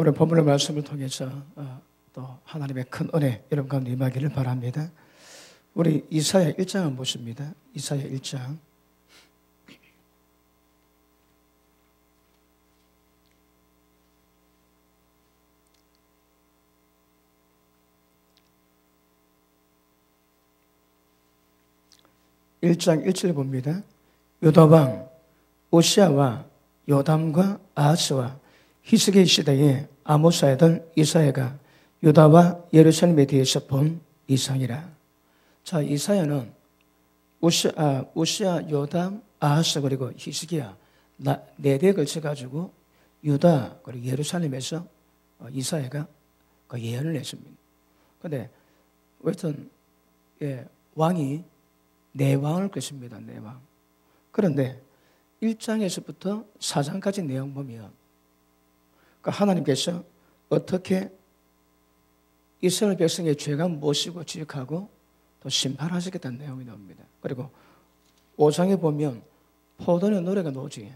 오늘 본문의 말씀을 통해서 또 하나님의 큰 은혜 여러분 가운데 임하기를 바랍니다. 우리 이사야 1장을 보십니다. 이사야 1장. (1장) 1절 봅니다. 유다왕 오시아와 요담과 아하스와 히스기 시대에 아모스 아들 이사야가 유다와 예루살렘에 대해서 본 이상이라. 자, 이사야는 오시아, 요담, 아하스 그리고 히스기야 네 대에 걸쳐 가지고 유다 그리고 예루살렘에서 이사야가 그 예언을 했습니다. 그런데 어떤 왕이 네 왕을 끄십니다. 네 왕. 그런데 1장에서부터 4장까지 내용 보면 하나님께서 어떻게 이스라엘 백성의 죄가 무엇이고 지적하고 또 심판하시겠다는 내용이 나옵니다. 그리고 5장에 보면 포도의 노래가 나오지.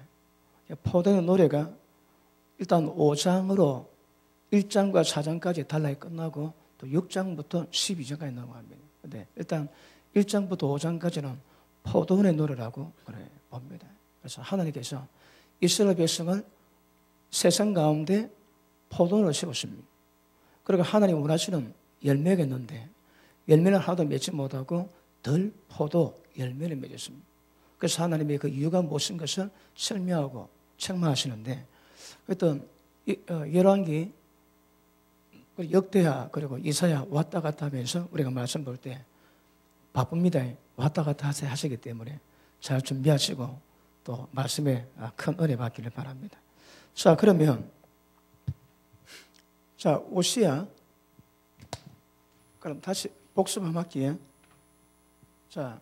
포도의 노래가 일단 5장으로 1장과 4장까지 단락이 끝나고 또 6장부터 12장까지 나오고 합니다. 근데 일단 1장부터 5장까지는 포도의 노래라고 그래 봅니다. 그래서 하나님께서 이스라엘 백성을 세상 가운데 포도를 심었습니다. 그리고 하나님 원하시는 열매가 있는데 열매를 하나도 맺지 못하고 덜 포도 열매를 맺었습니다. 그래서 하나님의 그 이유가 무엇인 것을 설명하고 책망하시는데 어떤 열왕기 역대하 그리고 이사야 왔다 갔다 하면서 우리가 말씀 볼 때 바쁩니다. 왔다 갔다 하시기 때문에 잘 준비하시고 또 말씀에 큰 은혜 받기를 바랍니다. 자, 그러면 자, 오시야. 그럼 다시 복습 한번 할게요. 자,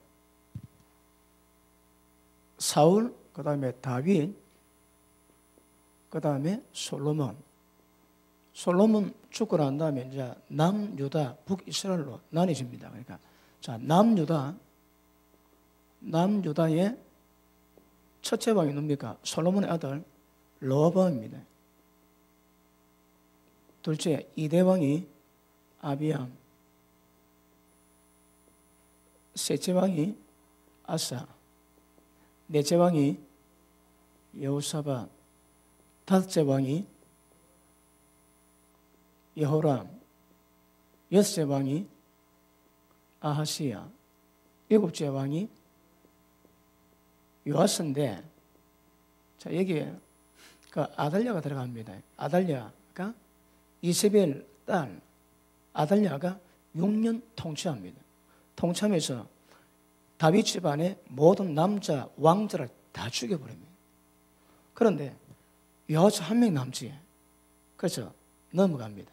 사울, 그 다음에 다윗, 그 다음에 솔로몬. 솔로몬 죽고 난 다음에 이제 남유다, 북이스라엘로 나뉘집니다. 그러니까 자, 남유다의 첫째 왕이 누굽니까? 솔로몬의 아들 르호보암입니다. 둘째 이대 왕이 아비암, 셋째 왕이 아사, 넷째 왕이 여호사밧, 다섯째 왕이 여호람, 여섯째 왕이 아하시야, 일곱째 왕이 요아스인데, 자, 여기에 그 아달랴가 들어갑니다. 아달랴가 이세벨 딸 아달랴가 6년 통치합니다. 통치하면서 다윗 집안의 모든 남자 왕자를 다 죽여버립니다. 그런데 요아스 한 명 남지. 그래서 넘어갑니다.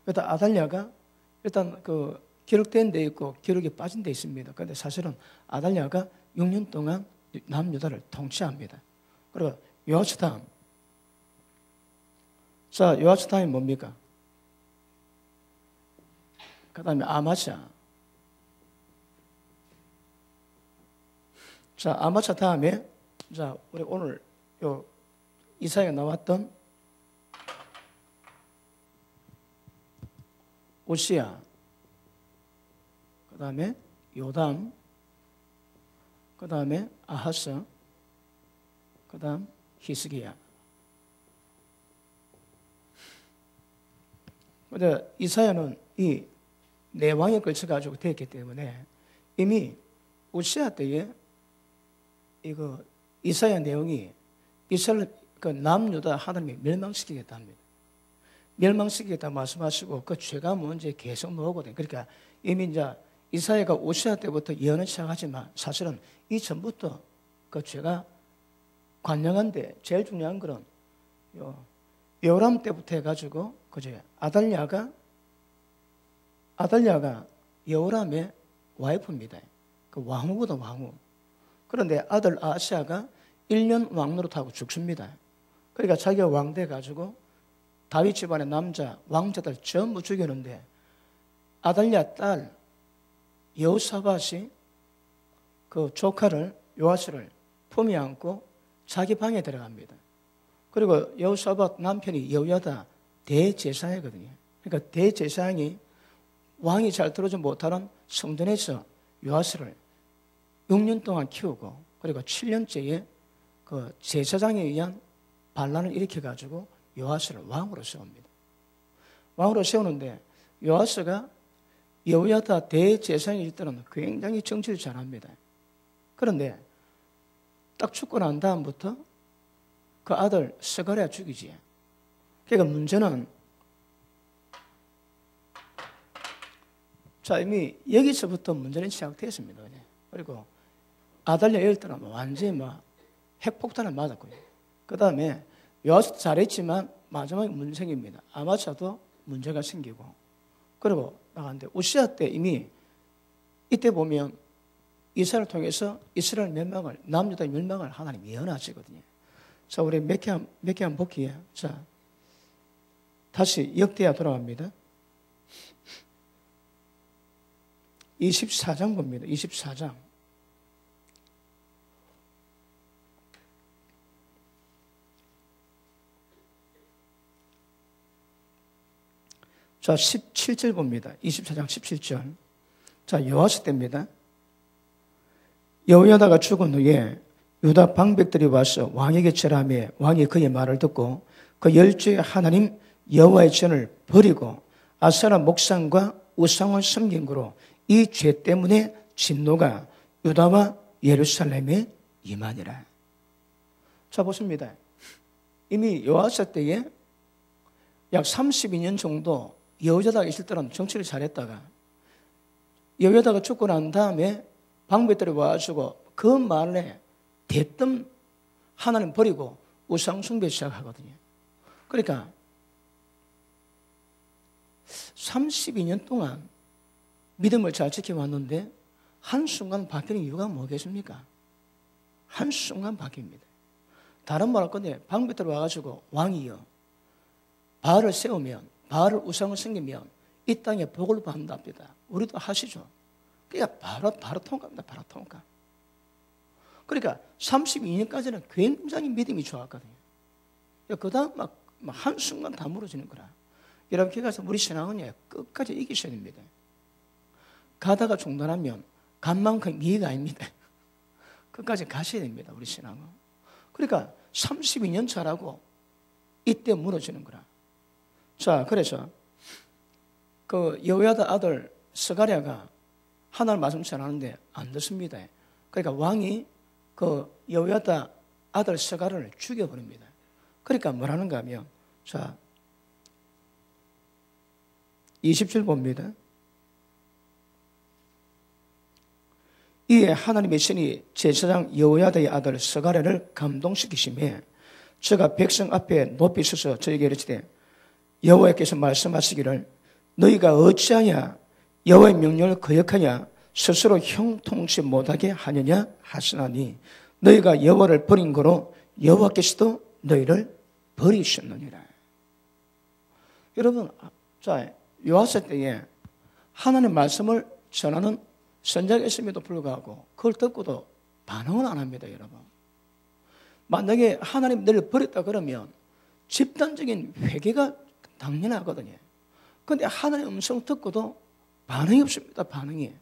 일단 아달랴가 일단 그 기록된 데 있고 기록이 빠진 데 있습니다. 그런데 사실은 아달랴가 6년 동안 남유다를 통치합니다. 그리고 요아스 다음. 자, 요아스 다음이 뭡니까? 그 다음에 아마샤. 자, 아마샤 다음에 자, 우리 오늘 요 이사야가 나왔던 오시야, 그 다음에 요담, 그 다음에 아하스, 그 다음 히스기야. 근데 이사야는 이 네 왕에 걸쳐가지고 되었기 때문에 이미 우시아 때에 이거 이사야 내용이 이스라엘 그 남유다 하나님이 멸망시키겠다 합니다. 멸망시키겠다 말씀하시고 그 죄가 뭔지 계속 나오거든요. 그러니까 이미 이제 이사야가 오시아 때부터 예언을 시작하지만 사실은 이 전부터 그 죄가 관영한데 제일 중요한 거는 요람 때부터 해가지고 그제 아달랴가 여호람의 와이프입니다. 그 왕후보다 왕후. 그런데 아들 아하시아가 1년 왕노릇하고 죽습니다. 그러니까 자기가 왕 돼가지고 다윗 집안의 남자 왕자들 전부 죽였는데 아달랴 딸 여호사밧이 그 조카를 요아스를 품에 안고 자기 방에 들어갑니다. 그리고 여호사밧 남편이 여호야다 대제사장이거든요. 그러니까 대제사장이 왕이 잘 들어오지 못하는 성전에서 요아스를 6년 동안 키우고, 그리고 7년째에 그 제사장에 의한 반란을 일으켜가지고 요아스를 왕으로 세웁니다. 왕으로 세우는데 요아스가 여호야다 대제사장일 때는 굉장히 정치를 잘합니다. 그런데 딱 죽고 난 다음부터 그 아들 스가랴 죽이지. 그러니까 문제는, 자, 이미 여기서부터 문제는 시작됐습니다. 그리고 아달랴 이럴 때는 완전히 막 핵폭탄을 맞았고요. 그 다음에 요아스 잘했지만 마지막에 문제 생깁니다. 아마샤도 문제가 생기고, 그리고 나갔는데 우시아 때 이미 이때 보면 이스라엘을 통해서 이스라엘 멸망을, 남유다 멸망을 하나님 예언하시거든요. 자, 우리 몇 개 한번 볼게요. 자, 다시 역대하 돌아갑니다. 24장 봅니다. 24장. 자, 17절 봅니다. 24장 17절. 자, 여호와스 때입니다. 여호야다가 죽은 후에 유다 방백들이 와서 왕에게 절하며 왕이 그의 말을 듣고 그 열주의 하나님 여호와의 전을 버리고 아세라 목상과 우상을 섬긴 거로 이 죄 때문에 진노가 유다와 예루살렘에 임하니라. 자, 보십니다. 이미 여호와스 때에 약 32년 정도 여호야다가 있을 때는 정치를 잘했다가 여호야다가 죽고 난 다음에 방백들이 와가지고 그 말에 대뜸 하나님 버리고 우상 숭배 시작하거든요. 그러니까 32년 동안 믿음을 잘 지켜왔는데 한순간 바뀌는 이유가 뭐겠습니까? 한순간 바뀝니다. 다른 말 할 건데 방백들이 와가지고 왕이여 바알을 세우면, 바알을 우상을 섬기면 이 땅에 복을 받는답니다. 우리도 하시죠. 그러니까 바로 통과합니다. 바로 통과. 그러니까 32년까지는 굉장히 믿음이 좋았거든요. 그 다음 막 한순간 다 무너지는 거라. 여러분, 기회 가서 우리 신앙은 끝까지 이기셔야 됩니다. 가다가 중단하면 간 만큼 이해가 아닙니다. 끝까지 가셔야 됩니다. 우리 신앙은. 그러니까 32년 차라고 이때 무너지는 거라. 자, 그래서 그 여호야다 아들 스가랴가 하나님 말씀 전하는데 안 듣습니다. 그러니까 왕이 그 여호야다 아들 스가랴를 죽여버립니다. 그러니까 뭐라는가 하면, 자, 20절 봅니다. 이에 하나님의 신이 제사장 여호야다의 아들 스가랴를 감동시키시며 저가 백성 앞에 높이 서서 저에게 이르시되 여호와께서 말씀하시기를 너희가 어찌하냐 여호와의 명령을 거역하냐 스스로 형통치 못하게 하느냐 하시나니 너희가 여호와를 버린 거로 여호와께서도 너희를 버리셨느니라. 여러분, 자, 요아스 때에 하나님의 말씀을 전하는 선자가 있음에도 불구하고 그걸 듣고도 반응을 안 합니다, 여러분. 만약에 하나님 너를 버렸다 그러면 집단적인 회개가 당연하거든요. 그런데 하나님의 음성 듣고도 반응이 없습니다, 반응이.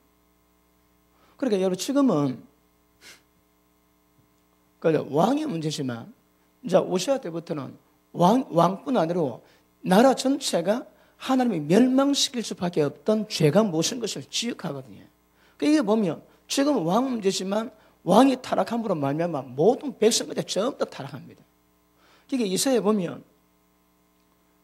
그러니까 여러분, 지금은 왕의 문제지만 이제 우시아 때부터는 왕뿐 아니라 나라 전체가 하나님이 멸망시킬 수밖에 없던 죄가 무슨 것을 지적하거든요. 그러니까 이게 보면 지금 왕 문제지만 왕이 타락함으로 말미암아 모든 백성까지 전부 다 타락합니다. 그러니까 이사야에 보면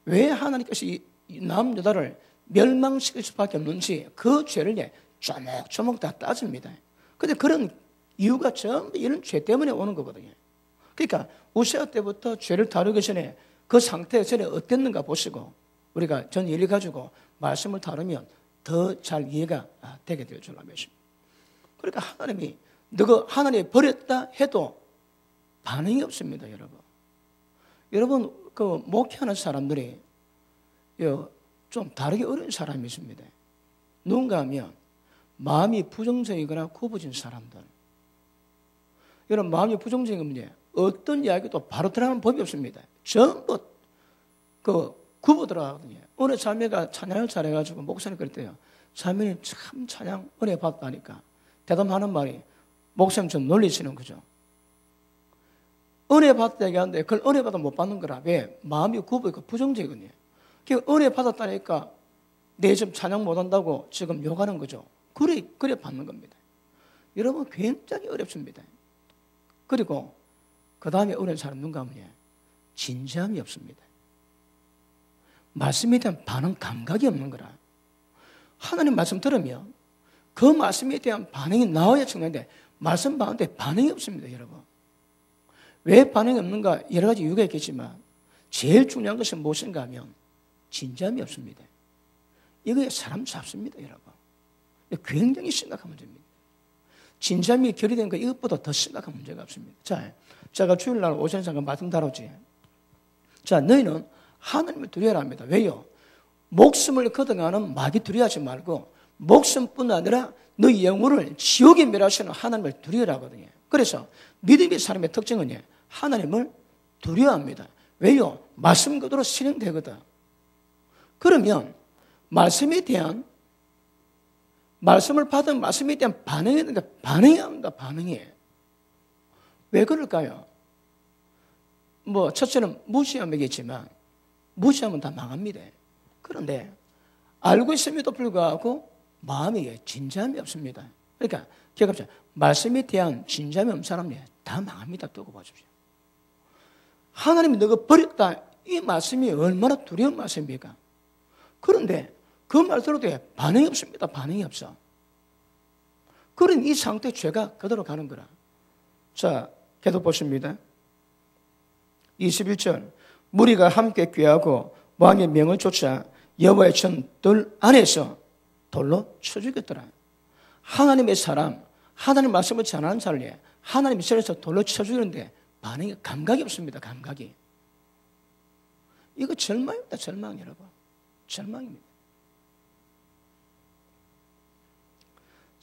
왜 하나님께서 이 남유다를 멸망시킬 수밖에 없는지 그 죄를 조목조목 다 따집니다. 그런데 그런 이유가 전부 이런 죄 때문에 오는 거거든요. 그러니까 우시아 때부터 죄를 다루기 전에 그 상태 전에 어땠는가 보시고 우리가 전 예를 가지고 말씀을 다루면 더 잘 이해가 되게 될 줄 알겠습니다. 그러니까 하나님이 너가 하나님이 버렸다 해도 반응이 없습니다, 여러분. 여러분, 그 목회하는 사람들이 좀 다르게 어려운 사람이 있습니다. 누군가 하면 마음이 부정적이거나 굽어진 사람들. 여러분, 마음이 부정적인 문제, 어떤 이야기도 바로 들어가는 법이 없습니다. 전부 굽어 들어가거든요. 어느 자매가 찬양을 잘해가지고 목사님 그럴 때요. 자매님 참 찬양 은혜 받다니까 대담하는 말이 목사님 좀 놀리시는 거죠. 은혜 받다 얘기하는데 그걸 은혜 받아 못 받는 거라. 왜? 마음이 굽어 있고 부정적이거든요. 은혜 받았다니까 내 지금 찬양 못한다고 지금 욕하는 거죠. 그래 받는 겁니다. 여러분 굉장히 어렵습니다. 그리고 그 다음에 어려운 사람 누군가 하면 진지함이 없습니다. 말씀에 대한 반응 감각이 없는 거라. 하나님 말씀 들으면 그 말씀에 대한 반응이 나와야 청년인데 말씀 받는데 반응이 없습니다. 여러분. 왜 반응이 없는가 여러 가지 이유가 있겠지만 제일 중요한 것은 무엇인가 하면 진지함이 없습니다. 이거에 사람 잡습니다. 여러분. 굉장히 심각한 문제입니다. 진지함이 결여된 거 이것보다 더 심각한 문제가 없습니다. 자, 제가 주일날 오전 잠깐 말씀 다뤘지. 자, 너희는 하나님을 두려워야 합니다. 왜요? 목숨을 걷어가는 마귀 두려워하지 말고 목숨뿐 아니라 너희 영혼을 지옥에 멸하시는 하나님을 두려워야 하거든요. 그래서 믿음의 사람의 특징은 하나님을 두려워합니다. 왜요? 말씀 그대로 실행되거든. 그러면 말씀에 대한 말씀을 받은 말씀에 대한 반응해야 합니다. 반응해. 왜 그럴까요? 첫째는 무시함이겠지만 무시하면 다 망합니다. 그런데 알고 있음에도 불구하고 마음에 진지함이 없습니다. 그러니까 기억합시다. 말씀에 대한 진지함이 없는 사람이 다 망합니다. 두고 보십시오. 하나님이 너가 버렸다. 이 말씀이 얼마나 두려운 말씀입니까? 그런데 그 말 들어도 반응이 없습니다. 반응이 없어. 그런 이 상태 죄가 그대로 가는 거라. 자, 계속 보십니다. 21절 무리가 함께 꾀하고 왕의 명을 쫓아 여호와의 전들 안에서 돌로 쳐 죽였더라. 하나님의 사람, 하나님 말씀을 전하는 자를 하나님의 전에서 돌로 쳐 죽이는데 반응이 감각이 없습니다. 감각이. 이거 절망입니다. 절망 여러분. 절망입니다.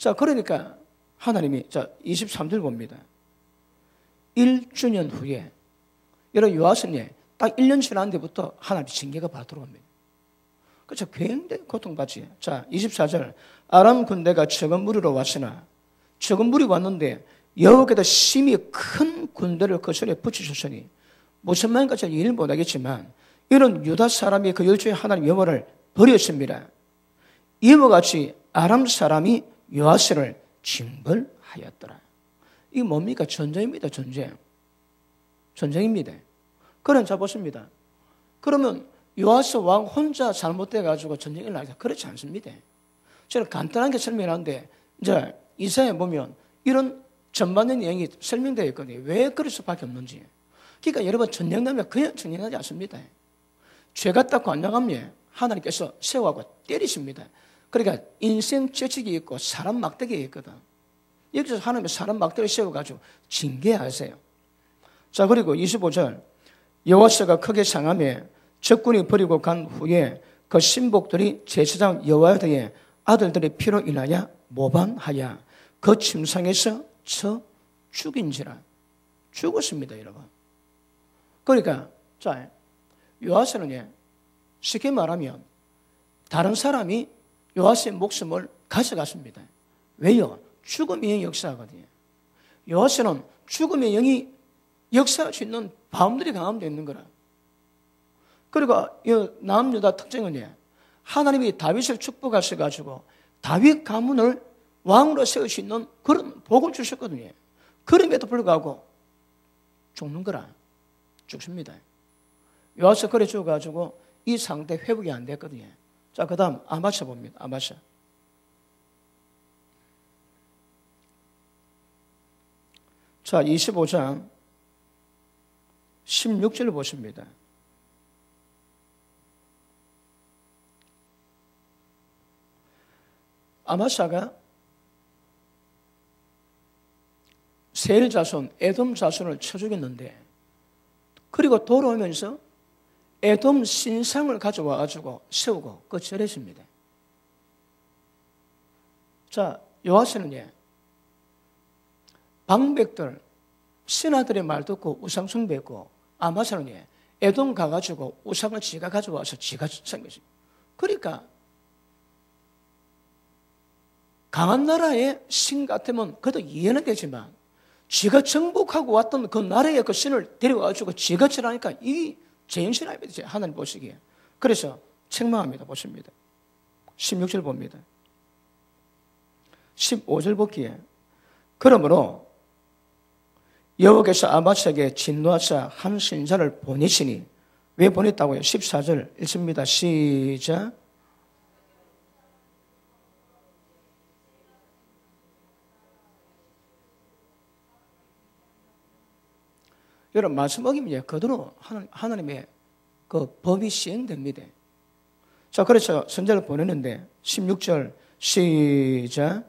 자, 그러니까 하나님이 23절 봅니다. 1주년 후에 여러분 요아스는 딱 1년 지난 데부터 하나님의 징계가 바로 들어옵니다. 그렇죠. 굉장히 고통받지. 자, 24절 아람 군대가 적은 무리로 왔으나 적은 무리 왔는데 여호와께서 심히 큰 군대를 그 손에 붙이셨으니 무슨 말인가 저는 이해를 못하겠지만 이런 유다 사람이 그 열조의 하나님 여호와를 버렸습니다. 이와 같이 아람 사람이 요아스를 징벌하였더라. 이게 뭡니까? 전쟁입니다. 전쟁. 전쟁입니다. 그런 자 보십니다. 그러면 요아스 왕 혼자 잘못돼가지고 전쟁을 나게 그렇지 않습니다. 저는 간단하게 설명하는데 이제 이사야에 보면 이런 전반적인 내용이 설명되어 있거든요. 왜 그럴 수밖에 없는지. 그러니까 여러분 전쟁하면 그냥 전쟁하지 않습니다. 죄가 딱 관장하면 하나님께서 세워하고 때리십니다. 그러니까 인생 죄책이 있고 사람 막대기가 있거든. 여기서 하나님의 사람 막대기 세워가지고 징계하세요. 자, 그리고 25절 여호와스가 크게 상함에 적군이 버리고 간 후에 그 신복들이 제사장 여호야다의 아들들의 피로 인하여 모반하여 그 침상에서 쳐 죽인지라. 죽었습니다, 여러분. 그러니까 자, 요아스는 쉽게 말하면 다른 사람이 요아스의 목숨을 가져갔습니다. 왜요? 죽음의 영이 역사하거든요. 요아스는 죽음의 영이 역사할 수 있는 바운들이 강함도 있는 거라. 그리고 이 남유다 특징은 하나님이 다윗을 축복하셔가지고 다윗 가문을 왕으로 세울 수 있는 그런 복을 주셨거든요. 그럼에도 불구하고 죽는 거라. 죽습니다. 요아스 그래 죽어가지고 이 상태 회복이 안 됐거든요. 자, 그 다음 아마샤 봅니다. 아마샤. 자, 25장 16절을 보십니다. 아마샤가 세일 자손, 에돔 자손을 쳐 죽였는데 그리고 돌아오면서 에돔 신상을 가져와가지고 세우고 그 절했습니다. 자, 요아스는 방백들, 신하들의 말 듣고 우상숭배했고 아마샤는 에돔 가가지고 우상을 지가 가져와서 지가 섬겼습니다. 그러니까 강한 나라의 신 같으면 그래도 이해는 되지만 지가 정복하고 왔던 그 나라의 그 신을 데려와가지고 지가 지라니까 이 제정신 아닙니다. 하나님 보시기에. 그래서 책망합니다. 보십니다. 16절 봅니다. 15절 보기에 그러므로 여호와께서 아마스에게 진노하사 한 선지자를 보내시니 왜 보냈다고요? 14절 읽습니다. 시작. 여러분 말씀 어기면 그대로 하나님의 그 법이 시행됩니다. 자, 그래서 선지자를 보냈는데 16절 시작.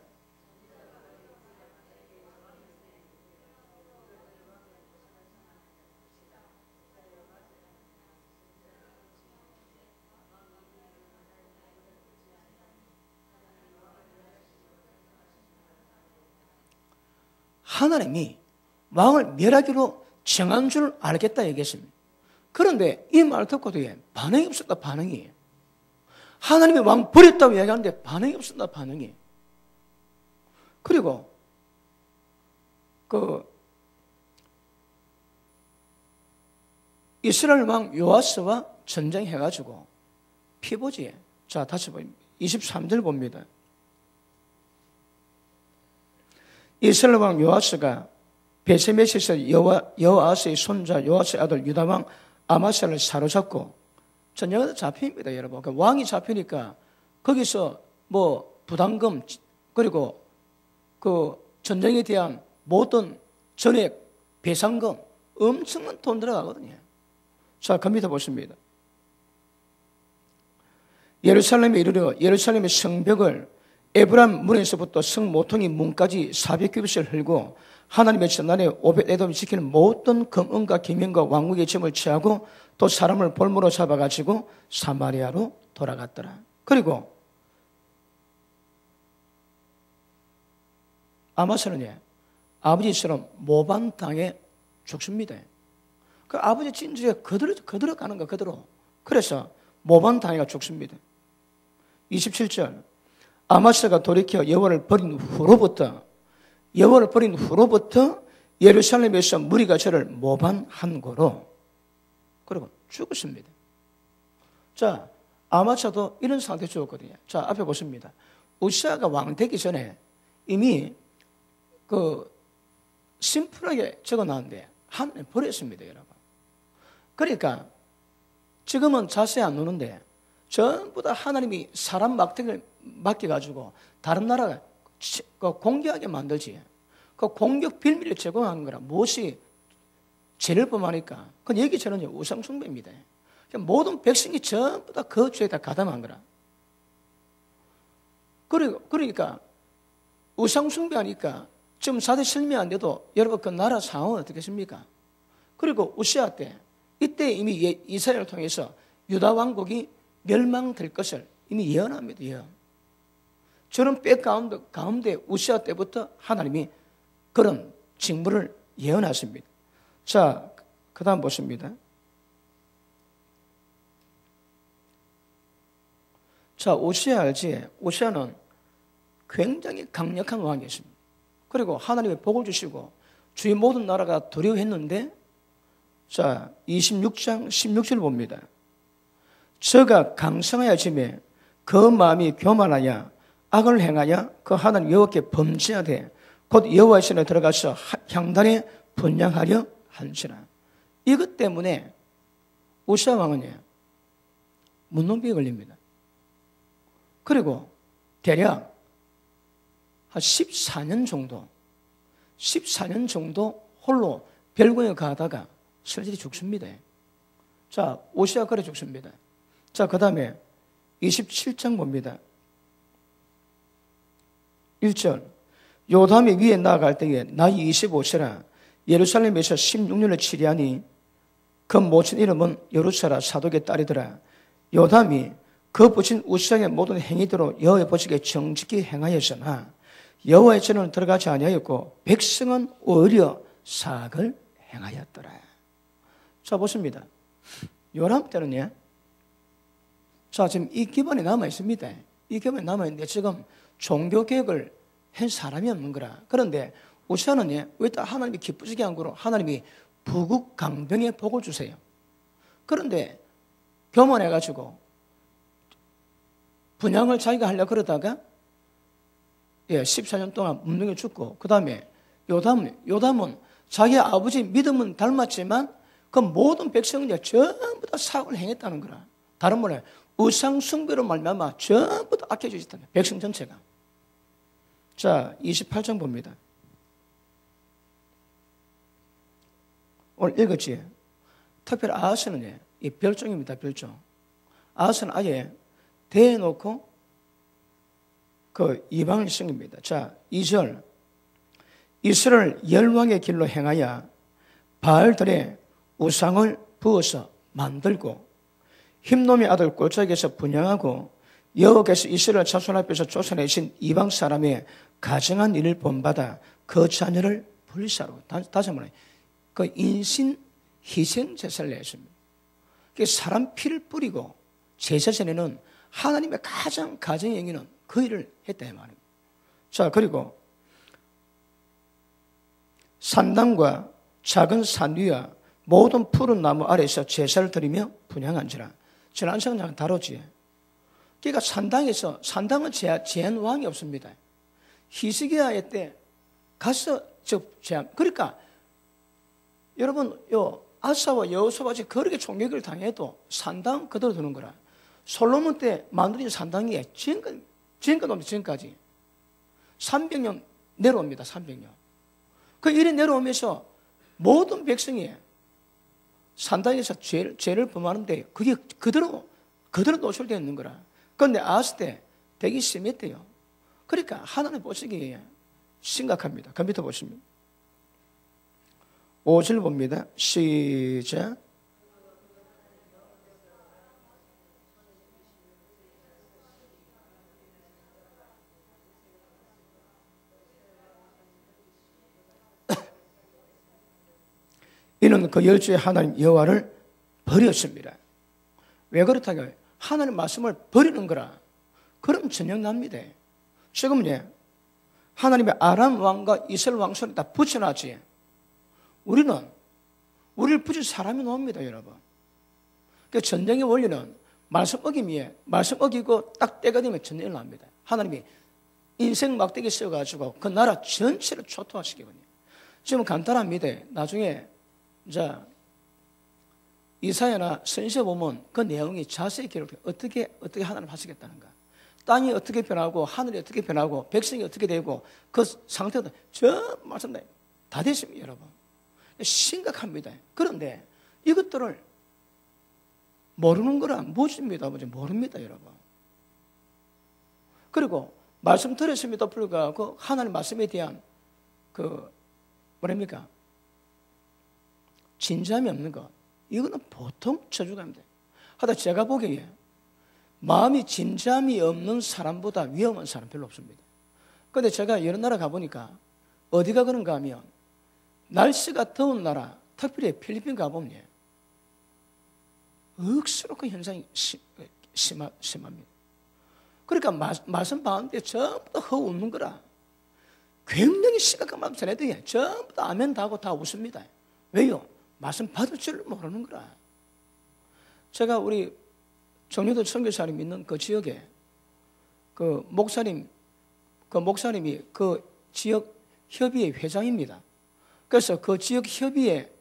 하나님이 왕을 멸하기로 정한 줄 알겠다 얘기했습니다. 그런데 이 말 듣고도 반응이 없었다. 반응이. 하나님이 왕 버렸다고 얘기하는데 반응이 없었다. 반응이. 그리고 이스라엘 왕 요아스와 전쟁해가지고 피보지에, 자 다시 봅니다. 23절 봅니다. 이스라엘 왕 요아스가 베세메시에서 여호아스의 손자 요아스의 아들 유다왕 아마스야를 사로잡고 전쟁에서 잡힙니다. 여러분. 그러니까 왕이 잡히니까 거기서 뭐 부담금 그리고 그 전쟁에 대한 모든 전액 배상금 엄청난 돈 들어가거든요. 자, 그 밑에 보십니다. 예루살렘에 이르러 예루살렘의 성벽을 에브람 문에서부터 성 모퉁이 문까지 400규빗을 흘고 하나님의 전날에 오벳에돔이 지키는 모든 금은과 기명과 왕국의 짐을 취하고 또 사람을 볼모로 잡아가지고 사마리아로 돌아갔더라. 그리고 아마스는 아버지처럼 모반당해 죽습니다. 그 아버지 진주에 그대로 가는 거 그대로. 그래서 모반당해가 죽습니다. 27절 아마스가 돌이켜 여호와를 버린 후로부터 예루살렘에서 무리가 저를 모반한 거로 그리고 죽었습니다. 자, 아마스도 이런 상태에 죽었거든요. 자, 앞에 보십니다. 우시아가 왕 되기 전에 이미 심플하게 적어놨는데 하나님 버렸습니다, 여러분. 그러니까 지금은 자세히 안 노는데 전부 다 하나님이 사람 막대기를 맡겨가지고 다른 나라가 공격하게 만들지. 그 공격 빌미를 제공하는 거라 무엇이 죄를 범하니까 그건 여기저는 우상숭배입니다. 모든 백성이 전부 다 그 죄에 다 가담한 거라. 그러니까 우상숭배하니까 지금 4대 실명한데도 여러분 그 나라 상황은 어떻겠습니까? 그리고 우시아 때 이때 이미 이스라엘을 통해서 유다 왕국이 멸망될 것을 이미 예언합니다. 예언. 저런 때 가운데 우시아 때부터 하나님이 그런 징벌을 예언하십니다. 자, 그 다음 보십니다. 자, 우시아 알지? 우시아는 굉장히 강력한 왕이었습니다. 그리고 하나님의 복을 주시고 주의 모든 나라가 두려워했는데 자, 26장 16절 봅니다. 저가 강성하여 짐에 그 마음이 교만하여 악을 행하여 그 하나님 여호와께 범죄하되 곧 여호와의 신에 들어가서 향단에 분향하려 한시라. 이것 때문에 우시아 왕은 문둥병에 걸립니다. 그리고 대략 한 14년 정도 홀로 별궁에 가다가 슬슬 죽습니다. 자, 우시아 그래 죽습니다. 자, 그 다음에 27장 봅니다. 1절 요담이 위에 나아갈 때에 나이 25세라 예루살렘에서 16년을 치리하니 그 모친 이름은 여루사라 사독의 딸이더라. 요담이 그 부친 우시아의 모든 행위대로 여호와의 보시기에 정직히 행하였으나 여호와의 전에는 들어가지 아니하였고 백성은 오히려 사악을 행하였더라. 자, 보십니다. 요람 때는요. 자, 지금 이 기반이 남아 있습니다. 이 기반이 남아 있는데 지금 종교 개혁을 한 사람이 없는 거라. 그런데 우선은요, 왜 또 하나님이 기쁘시게 한 거로 하나님이 부국 강병에 복을 주세요. 그런데 교만해가지고 분양을 자기가 하려고 그러다가 14년 동안 문둥이 죽고, 그 다음에 요담은 자기 아버지 믿음은 닮았지만 그 모든 백성들이 전부 다 사악을 행했다는 거라. 다른 말로 우상 숭배로 말미암아 전부 다 악해지셨다는 거예요. 백성 전체가. 자, 28장 봅니다. 오늘 읽었지? 특별히 아하스는 이 별종입니다. 별종. 아하스는 아예 대놓고 그 이방을 승입니다. 자, 2절. 이스라엘 열왕의 길로 행하여 바알들의 우상을 부어서 만들고 흰놈의 아들 골짜기에서 분양하고 여호와께서 이스라엘 자손 앞에서 쫓아내신 이방 사람의 가증한 일을 본받아 그 자녀를 불리사로. 다시 한번 그 인신 희생 제사를 냈습니다. 사람 피를 뿌리고 제사 지내는 하나님의 가장 가정의 영이는 그 일을 했다 이 말입니다. 자, 그리고 산당과 작은 산 위와 모든 푸른 나무 아래에서 제사를 드리며 분향한지라. 지난 시간에 다뤘지. 그러니까 산당은 제한 왕이 없습니다. 히스기야의 때 가서 제한. 그러니까 여러분 아사와 여호수아같이 그렇게 총격을 당해도 산당 그대로 두는 거라. 솔로몬 때 만들어진 산당이 지금까지 300년 내려옵니다. 300년. 그 일이 내려오면서 모든 백성이 산당에서 죄를 범하는데 그게 그대로 노출되어 있는 거라. 그런데 아하스 때 되게 심했대요. 그러니까 하나님 보시기에 심각합니다. 컴퓨터 보시면 5절 봅니다. 시작. 이는 그 열주의 하나님 여호와를 버렸습니다. 왜 그렇다고요? 하나님 말씀을 버리는 거라. 그럼 전형납니다. 지금은요, 하나님의 아람 왕과 이스라엘 왕손에 다 붙여놨지. 우리를 붙일 사람이 나옵니다, 여러분. 그 전쟁의 원리는 말씀 어기고 딱 때가 되면 전쟁을 납니다. 하나님이 인생 막대기 씌워가지고 그 나라 전체를 초토화시키거든요. 지금 간단합니다. 나중에 자, 이사야나 선지서 보면 그 내용이 자세히 기록해. 어떻게 하나님 하시겠다는가. 땅이 어떻게 변하고 하늘이 어떻게 변하고 백성이 어떻게 되고 그 상태도 전부 말씀 다 됐습니다, 여러분. 심각합니다. 그런데 이것들을 모르는 거라 무엇입니다, 아버지? 모릅니다, 여러분. 그리고 말씀 들었음에도 불구하고 하나님 말씀에 대한 뭐랍니까? 진지함이 없는 것. 이거는 보통 저주가입니다. 하다 제가 보기에 마음이 진지함이 없는 사람보다 위험한 사람 별로 없습니다. 그런데 제가 여러 나라 가보니까 어디가 그런가 하면 날씨가 더운 나라, 특별히 필리핀 가보면 억수로 그 현상이 심합니다. 그러니까 말씀 받는데 전부 다 웃는 거라. 굉장히 심각한 마음 전해도 전부 다 아멘 다 하고 다 웃습니다. 왜요? 말씀 받을 줄 모르는 거라. 제가 우리 정유도 선교사님 있는 그 지역에 그 목사님이 그 지역 협의회 회장입니다. 그래서 그 지역 협의회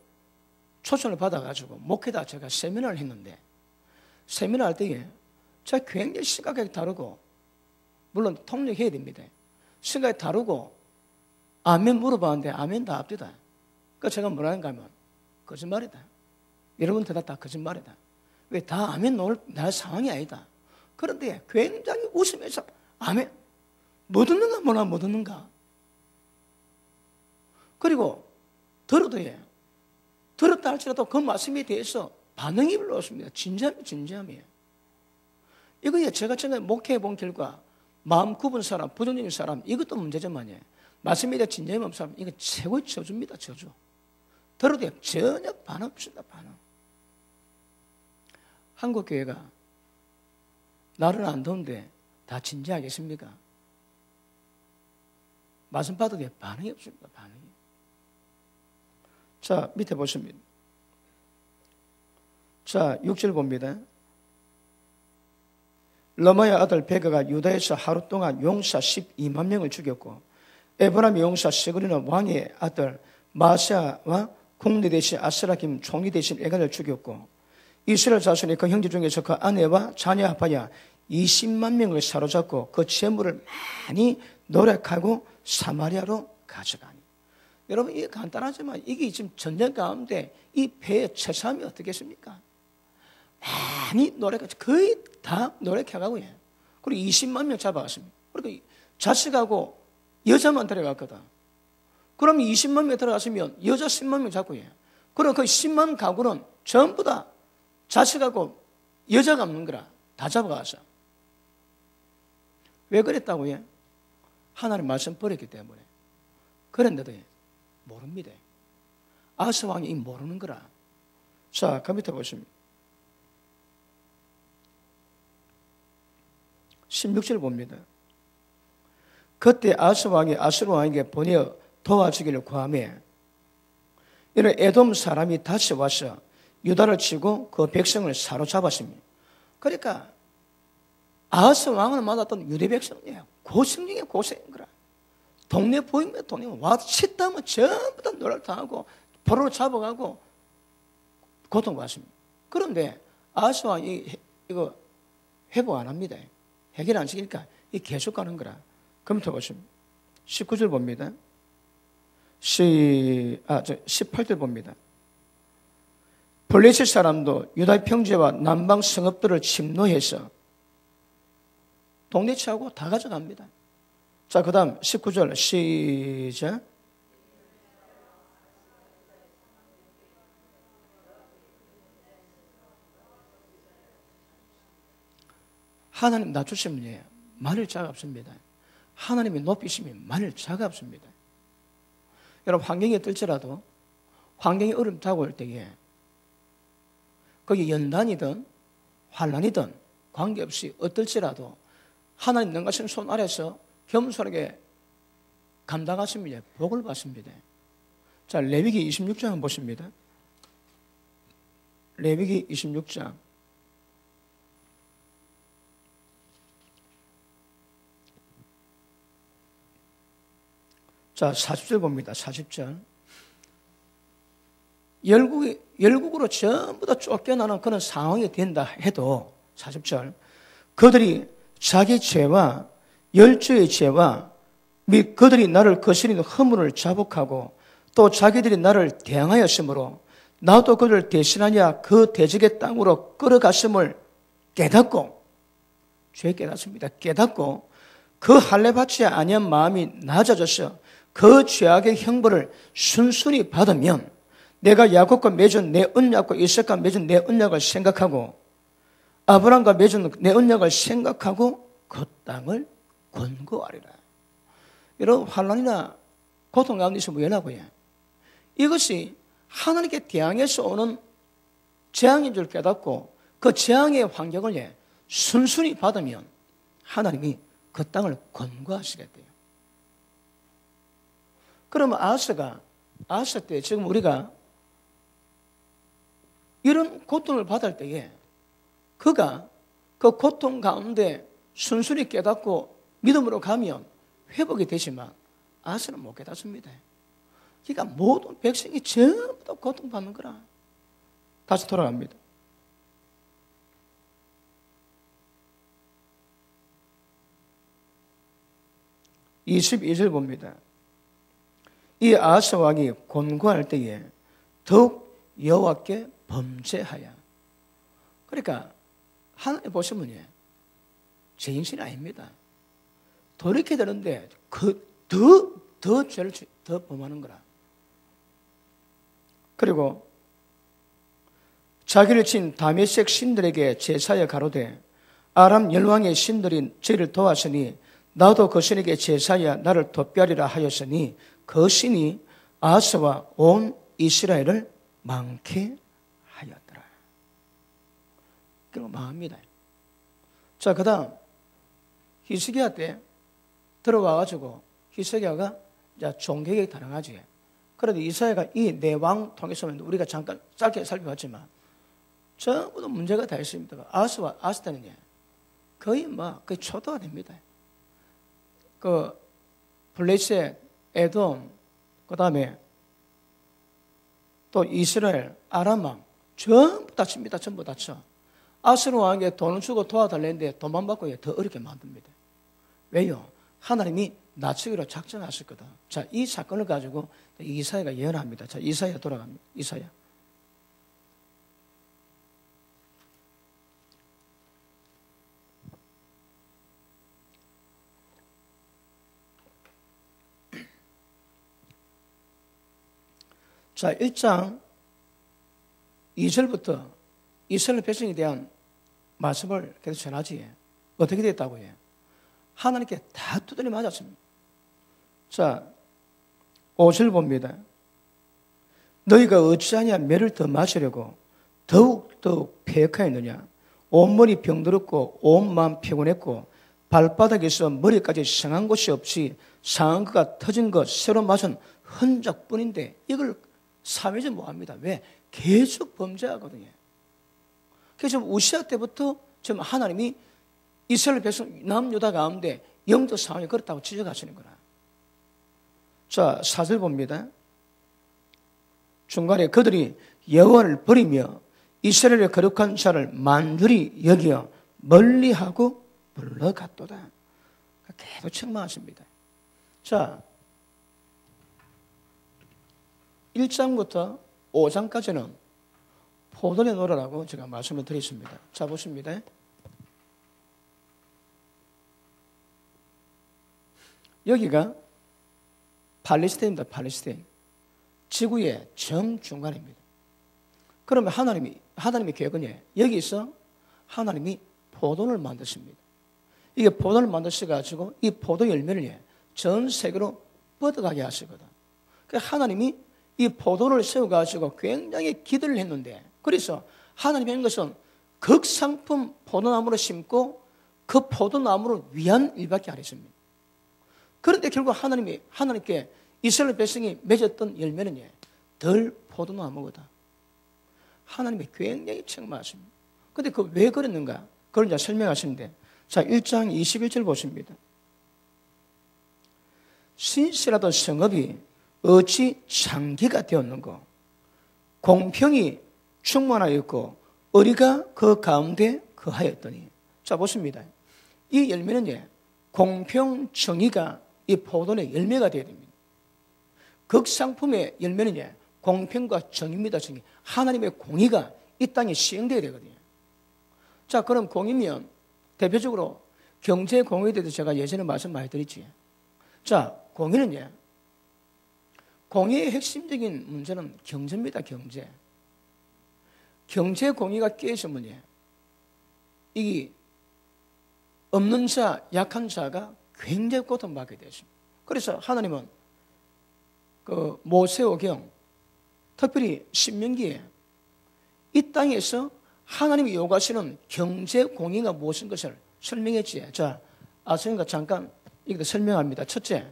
초청을 받아가지고 목회다 제가 세미나를 했는데, 세미나 할 때에 제가 굉장히 심각하게 다루고, 물론 통역해야 됩니다. 심각하게 다루고 아멘 물어봤는데 아멘 다 합디다. 그러니까 제가 뭐라는가 하면 거짓말이다. 여러분 대답 다 거짓말이다. 왜 다 아멘 날 상황이 아니다. 그런데 굉장히 웃으면서 아멘 뭐 듣는가 뭐나 뭐 듣는가. 그리고 들었다 할지라도 그 말씀에 대해서 반응이 별로 없습니다. 진지함이에요. 이거 제가 전에 목회해 본 결과 마음 굽은 사람, 부정적인 사람 이것도 문제지만요. 말씀에 대해 진지함이 없는 사람 이거 최고의 저주입니다. 저주. 들어도 전혀 반응 없습니다. 반응. 한국 교회가 날은 안 더운데 다 진지하겠습니까? 말씀 받아도 반응이 없습니다. 반응이. 자, 밑에 보십니다. 자, 6절 봅니다. 러마의 아들 베가가 유다에서 하루 동안 용사 12만 명을 죽였고 에브라임의 용사 스그리는 왕의 아들 마세아와 국리 대신 아스라김 총리 대신 에갈을 죽였고 이스라엘 자손이 그 형제 중에서 그 아내와 자녀 합하여 20만 명을 사로잡고 그 재물을 많이 노력하고 사마리아로 가져가니. 여러분, 이게 간단하지만 이게 지금 전쟁 가운데 이 배의 처참이 어떻겠습니까? 많이 노력하고 거의 다 노력해가고 그리고 20만 명 잡아갔습니다. 그리고 자식하고 여자만 데려갔거든. 그럼 20만 명 들어갔으면 여자 10만 명 잡고 그럼 그 10만 가구는 전부 다 자식하고 여자가 없는 거라 다 잡아갔어. 왜 그랬다고 하나님 말씀 버렸기 때문에. 그런데도 모릅니다. 아하스 왕이 모르는 거라. 자, 그 밑에 보시면 16절 봅니다. 그때 아하스 왕이 아수르 왕에게 보내어 도와주기를 구하며 이런 에돔 사람이 다시 와서 유다를 치고 그 백성을 사로잡았습니다. 그러니까 아하스 왕을 만났던 유대 백성이에요. 고생 중에 고생인 거라. 동네 보이면 동네 와서 치다면 전부 다 노를 당하고 포로로 잡아가고 고통받습니다. 그런데 아하스 왕이 이거 회복 안 합니다. 해결 안 시키니까 이 계속 가는 거라. 그럼 더 보시면 19절 봅니다. 18절 봅니다. 블레셋 사람도 유다 평지와 남방 성읍들을 침노해서 동네 치하고 다 가져갑니다. 자, 그 다음 19절 시작. 하나님 낮추시면 말을 차갑습니다. 하나님이 높이시면 말을 차갑습니다. 여러분, 환경이 어떨지라도 환경이 어려움 다가올 때에 거기 연단이든 환난이든 관계없이 어떨지라도 하나님 능가신 손 아래서 겸손하게 감당하시면 복을 받습니다. 자, 레위기 26장 보십니다. 레위기 26장 자, 40절 봅니다. 40절. 열국으로 전부 다 쫓겨나는 그런 상황이 된다 해도 40절. 그들이 자기 죄와 열조의 죄와 및 그들이 나를 거스리는 허물을 자복하고 또 자기들이 나를 대항하였으므로 나도 그들을 대신하냐 그 대적의 땅으로 끌어갔음을 깨닫고 죄 깨닫습니다. 깨닫고 그 할례 받지 아니한 마음이 낮아져서 그 죄악의 형벌을 순순히 받으면 내가 야곱과 맺은 내 언약과 이삭과 맺은 내 언약을 생각하고 아브라함과 맺은 내 언약을 생각하고 그 땅을 권고하리라. 여러분, 환난이나 고통 가운데 있으면 왜라고요? 이것이 하나님께 대항해서 오는 재앙인 줄 깨닫고 그 재앙의 환경을 순순히 받으면 하나님이 그 땅을 권고하시겠대요. 그러면 아하스 때 지금 우리가 이런 고통을 받을 때에 그가 그 고통 가운데 순순히 깨닫고 믿음으로 가면 회복이 되지만 아하스는 못 깨닫습니다. 그러니까 모든 백성이 전부 다 고통받는 거라. 다시 돌아갑니다. (22절) 봅니다. 이 아하스 왕이 권고할 때에 더욱 여호와께 범죄하여. 그러니까 하나님 보시면 죄인신이 아닙니다. 돌이켜야 되는데 더 죄를 더 범하는 거라. 그리고 자기를 친 다메섹 신들에게 제사에 가로되 아람 열왕의 신들이 저희를 도왔으니 나도 그 신에게 제사야 나를 돕게하리라 하였으니 그 신이 아하스와 온 이스라엘을 망케 하였더라. 결국 망합니다. 자, 그 다음 히스기야 때 들어와가지고 히스기야가 이제 종교개혁에 타령하지. 그런데 이사야가 이 네 왕 통해서 우리가 잠깐 짧게 살펴봤지만 전부 다 문제가 다 있습니다. 아스와 아스타는요 거의 거의 초토화 됩니다. 그 블레셋, 에돔, 그 다음에 또 이스라엘, 아람 왕 전부 다 칩니다. 전부 다 쳐. 아스로 왕에게 돈을 주고 도와달랬는데 돈만 받고 더 어렵게 만듭니다. 왜요? 하나님이 낮추기로 작정하셨거든. 자, 이 사건을 가지고 이사야가 예언합니다. 자, 이사야 돌아갑니다. 이사야. 자, 1장 2절부터 이스라엘 백성에 대한 말씀을 계속 전하지. 어떻게 됐다고 해? 하나님께 다 두드려 맞았습니다. 자, 5절 봅니다. 너희가 어찌하냐 매를 더 마시려고 더욱 폐역하였느냐. 온머리 병들었고 온 마음 피곤했고 발바닥에서 머리까지 상한 곳이 없이 상한 것과 터진 것 새로 마신 흔적뿐인데 이걸 사회적 뭐합니다. 왜? 계속 범죄하거든요. 그래서 우시아 때부터 지금 하나님이 이스라엘 백성 남유다 가운데 영적 상황이 그렇다고 지적하시는 거라. 자, 4절 봅니다. 중간에 그들이 여호와를 버리며 이스라엘의 거룩한 자를 만들이 여겨 멀리하고 물러갔도다. 계속 책망하십니다. 자, 1장부터 5장까지는 포도의 노래라고 제가 말씀을 드렸습니다. 자, 보십니다. 여기가 팔레스타인입니다. 팔레스타인. 지구의 정중간입니다. 그러면 하나님의 계획은 여기서 하나님이 포도를 만드십니다. 이게 포도를 만드셔가지고 이 포도 열매를 전 세계로 뻗어가게 하시거든. 그러니까 하나님이 이 포도를 세워가지고 굉장히 기도를 했는데, 그래서 하나님이 한 것은 극상품 포도나무를 심고 그 포도나무를 위한 일밖에 안 했습니다. 그런데 결국 하나님께 이스라엘 백성이 맺었던 열매는 덜 포도나무거든. 하나님이 굉장히 책망하십니다. 그런데 그 왜 그랬는가? 그걸 이제 설명하시는데, 자, 1장 21절 보십니다. 신실하던 성읍이 어찌 창기가 되었는고, 공평이 충만하였고 의리가 그 가운데 거하였더니. 자, 보십니다. 이 열매는 공평 정의가 이 포도의 열매가 되어야 됩니다. 극상품의 열매는 공평과 정의입니다. 정의. 하나님의 공의가 이 땅에 시행되어야 되거든요. 자, 그럼 공의면 대표적으로 경제 공의에 대해서 제가 예전에 말씀 많이 드렸지. 자, 공의는 공의의 핵심적인 문제는 경제입니다. 경제. 경제 공의가 깨지면 이게 없는 자, 약한 자가 굉장히 고통받게 되십니다. 그래서 하나님은 그 모세오경, 특별히 신명기에 이 땅에서 하나님이 요구하시는 경제 공의가 무엇인 것을 설명했지. 자, 아시는가 잠깐 이것도 설명합니다. 첫째,